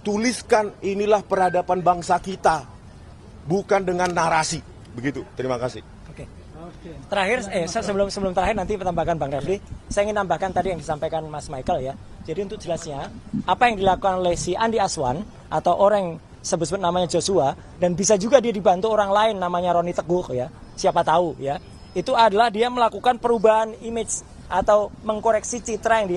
Tuliskan, inilah peradaban bangsa kita, bukan dengan narasi. Begitu, terima kasih. Oke. Terakhir, sebelum terakhir nanti tambahkan Bang Refli, saya ingin tambahkan tadi yang disampaikan Mas Michael ya. Jadi untuk jelasnya, apa yang dilakukan oleh si Andi Aswan atau orang sebut namanya Joshua, dan bisa juga dia dibantu orang lain namanya Roni Teguh ya, siapa tahu ya, itu adalah dia melakukan perubahan image atau mengkoreksi citra yang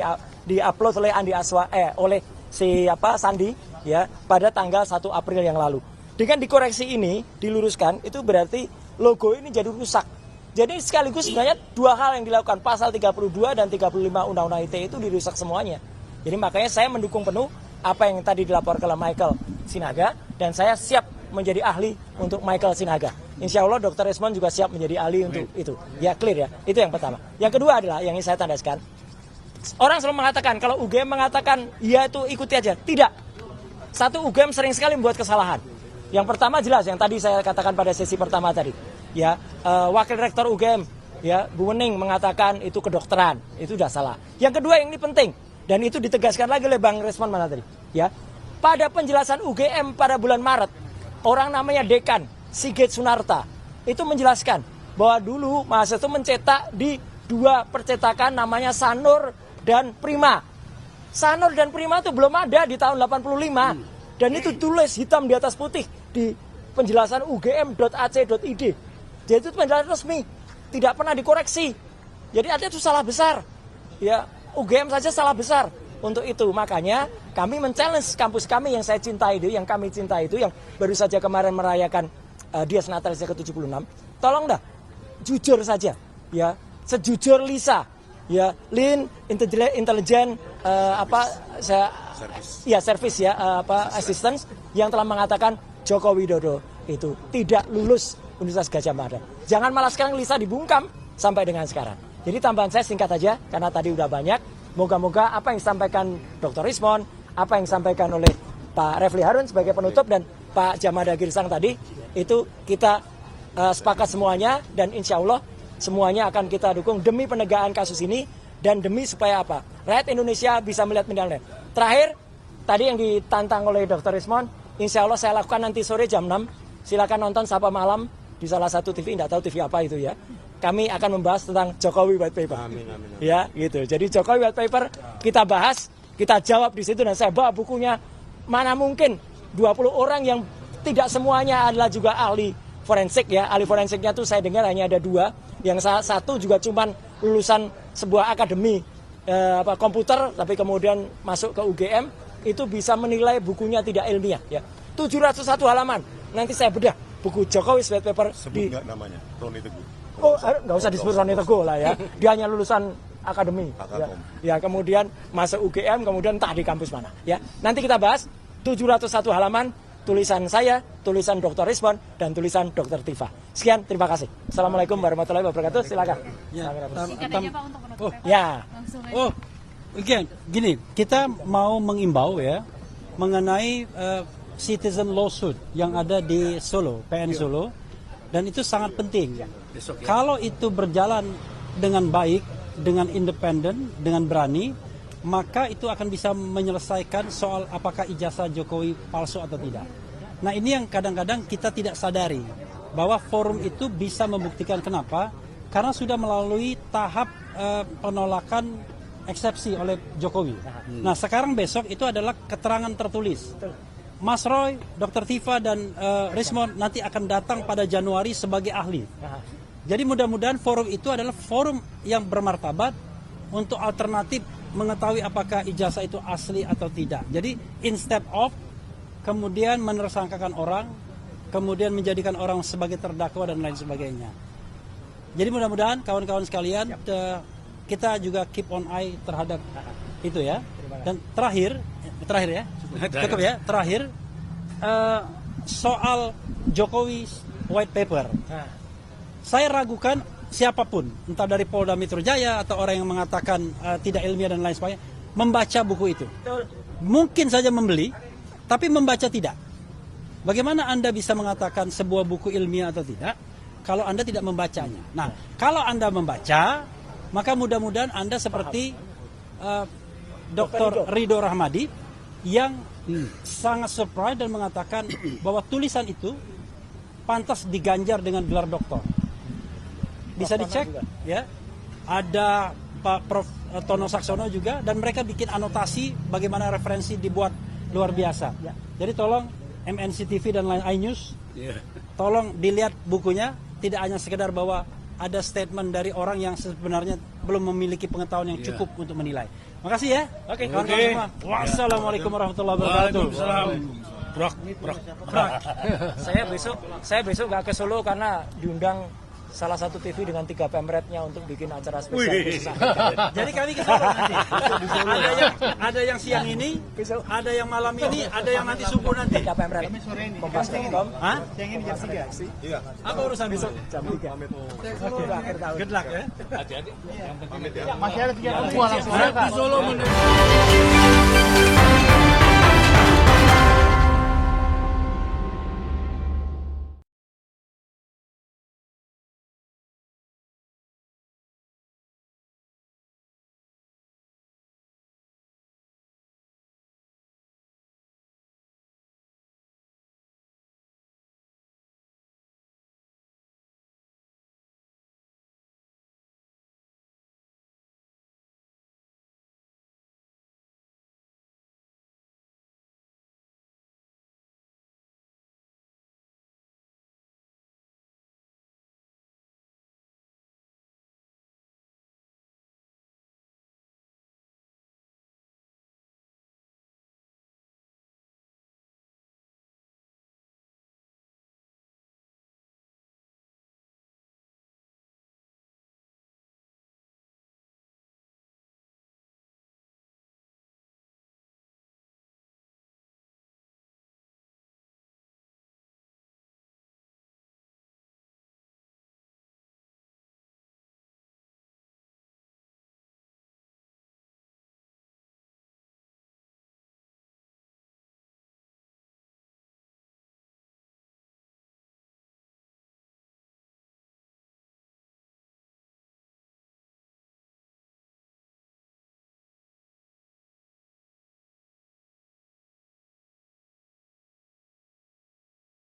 di-upload oleh Andi Aswan oleh si Sandi ya pada tanggal 1 April yang lalu. Dengan dikoreksi ini, diluruskan, itu berarti logo ini jadi rusak. Jadi sekaligus sebenarnya 2 hal yang dilakukan, pasal 32 dan 35 Undang-Undang ITE itu dirusak semuanya. Jadi makanya saya mendukung penuh apa yang tadi dilaporkan oleh Michael Sinaga, dan saya siap menjadi ahli untuk Michael Sinaga. Insya Allah Dr. Resmond juga siap menjadi ahli untuk itu. Ya, clear ya. Itu yang pertama. Yang kedua adalah yang ingin saya tandaskan. Orang selalu mengatakan, kalau UGM mengatakan, ya itu ikuti aja. Tidak. Satu, UGM sering sekali membuat kesalahan. Yang pertama jelas, yang tadi saya katakan pada sesi pertama tadi. Ya, Wakil Rektor UGM, ya, Bu Wening mengatakan itu kedokteran. Itu sudah salah. Yang kedua, yang ini penting. Dan itu ditegaskan lagi oleh Bang Resmond mana tadi. Ya, pada penjelasan UGM pada bulan Maret, orang namanya Dekan Sigit Sunarta itu menjelaskan bahwa dulu mahasiswa itu mencetak di 2 percetakan namanya Sanur dan Prima. Sanur dan Prima itu belum ada di tahun 85. Dan itu tulis hitam di atas putih di penjelasan ugm.ac.id. Jadi itu penjelasan resmi, tidak pernah dikoreksi. Jadi artinya itu salah besar. Ya, UGM saja salah besar untuk itu. Makanya kami men-challenge kampus kami yang saya cintai itu, yang kami cintai itu, yang baru saja kemarin merayakan Dies Natalis ke-76. Tolong dah, jujur saja, ya, sejujur Lisa, ya, lean, intelijen, service ya, assistance yang telah mengatakan Joko Widodo itu tidak lulus Universitas Gadjah Mada. Jangan malah sekarang Lisa dibungkam sampai dengan sekarang. Jadi tambahan saya singkat aja, karena tadi udah banyak. Moga-moga apa yang disampaikan Dr. Rismond, apa yang disampaikan oleh Pak Refli Harun sebagai penutup, dan Pak Jamada Girsang tadi, itu kita sepakat semuanya, dan insya Allah semuanya akan kita dukung demi penegakan kasus ini, dan demi supaya apa? Rakyat Indonesia bisa melihat medalnya. Terakhir, tadi yang ditantang oleh Dr. Rismond, insya Allah saya lakukan nanti sore jam 6. Silakan nonton Sapa Malam di salah satu TV, tidak tahu TV apa itu ya. Kami akan membahas tentang Jokowi White Paper. Amin. Ya, gitu. Jadi Jokowi White Paper kita bahas, kita jawab di situ, dan saya bawa bukunya. Mana mungkin 20 orang yang tidak semuanya adalah juga ahli forensik ya. Ahli forensiknya tuh saya dengar hanya ada 2. Yang satu juga cuman lulusan sebuah akademi komputer, tapi kemudian masuk ke UGM, itu bisa menilai bukunya tidak ilmiah ya. 701 halaman. Nanti saya bedah buku Jokowi White Paper. Sebut nggak namanya? Roni Teguh. Oh, nggak usah disebut Roni Teguh lah ya. Dia hanya lulusan Akademi. Akakom. Ya, kemudian masuk UGM, kemudian entah di kampus mana. Ya, nanti kita bahas 701 halaman tulisan saya, tulisan Dr. Rizwan, dan tulisan Dr. Tifa. Sekian, terima kasih. Assalamualaikum warahmatullahi wabarakatuh. Silakan. Ya, Ya. Gini, kita mau mengimbau ya mengenai citizen lawsuit yang ada di Solo, PN Solo, dan itu sangat penting. Kalau itu berjalan dengan baik, dengan independen, dengan berani, maka itu akan bisa menyelesaikan soal apakah ijazah Jokowi palsu atau tidak. Nah, ini yang kadang-kadang kita tidak sadari, bahwa forum itu bisa membuktikan kenapa, karena sudah melalui tahap penolakan eksepsi oleh Jokowi. Nah, sekarang besok itu adalah keterangan tertulis. Mas Roy, Dr. Tifa, dan Rizwan nanti akan datang pada Januari sebagai ahli. Jadi mudah-mudahan forum itu adalah forum yang bermartabat untuk alternatif mengetahui apakah ijazah itu asli atau tidak. Jadi instead of kemudian menersangkakan orang, kemudian menjadikan orang sebagai terdakwa dan lain sebagainya. Jadi mudah-mudahan kawan-kawan sekalian kita juga keep on eye terhadap itu ya. Dan terakhir ya, cukup ya. Terakhir soal Jokowi white paper. Saya ragukan siapapun, entah dari Polda Metro Jaya atau orang yang mengatakan tidak ilmiah dan lain sebagainya, membaca buku itu. Mungkin saja membeli, tapi membaca tidak. Bagaimana Anda bisa mengatakan sebuah buku ilmiah atau tidak kalau Anda tidak membacanya? Nah, kalau Anda membaca, maka mudah-mudahan Anda seperti Dr. Ridho Rahmadi yang sangat surprise dan mengatakan bahwa tulisan itu pantas diganjar dengan gelar doktor. Bisa dicek ya, ada Pak Prof. Tono Saksono juga, dan mereka bikin anotasi bagaimana referensi dibuat luar biasa. Jadi tolong MNC TV dan lain iNews, tolong dilihat bukunya, tidak hanya sekedar bahwa ada statement dari orang yang sebenarnya belum memiliki pengetahuan yang cukup untuk menilai. Makasih ya. Oke, kawan-kawan semua. Wassalamualaikum warahmatullahi wabarakatuh. Saya besok nggak ke Solo karena diundang salah satu TV dengan 3 pemretnya untuk bikin acara spesial. Jadi kami ke Solo nanti. Ada yang siang ini, ada yang malam ini, ada yang nanti subuh nanti. 3 pemret. Kami sore ini. Hah? Siang ini jam 3. Iya. Apa urusan besok? Jam 3. Akhir tahun. Good luck ya. Hati-hati. Masih ada 3 langsung. Di Solo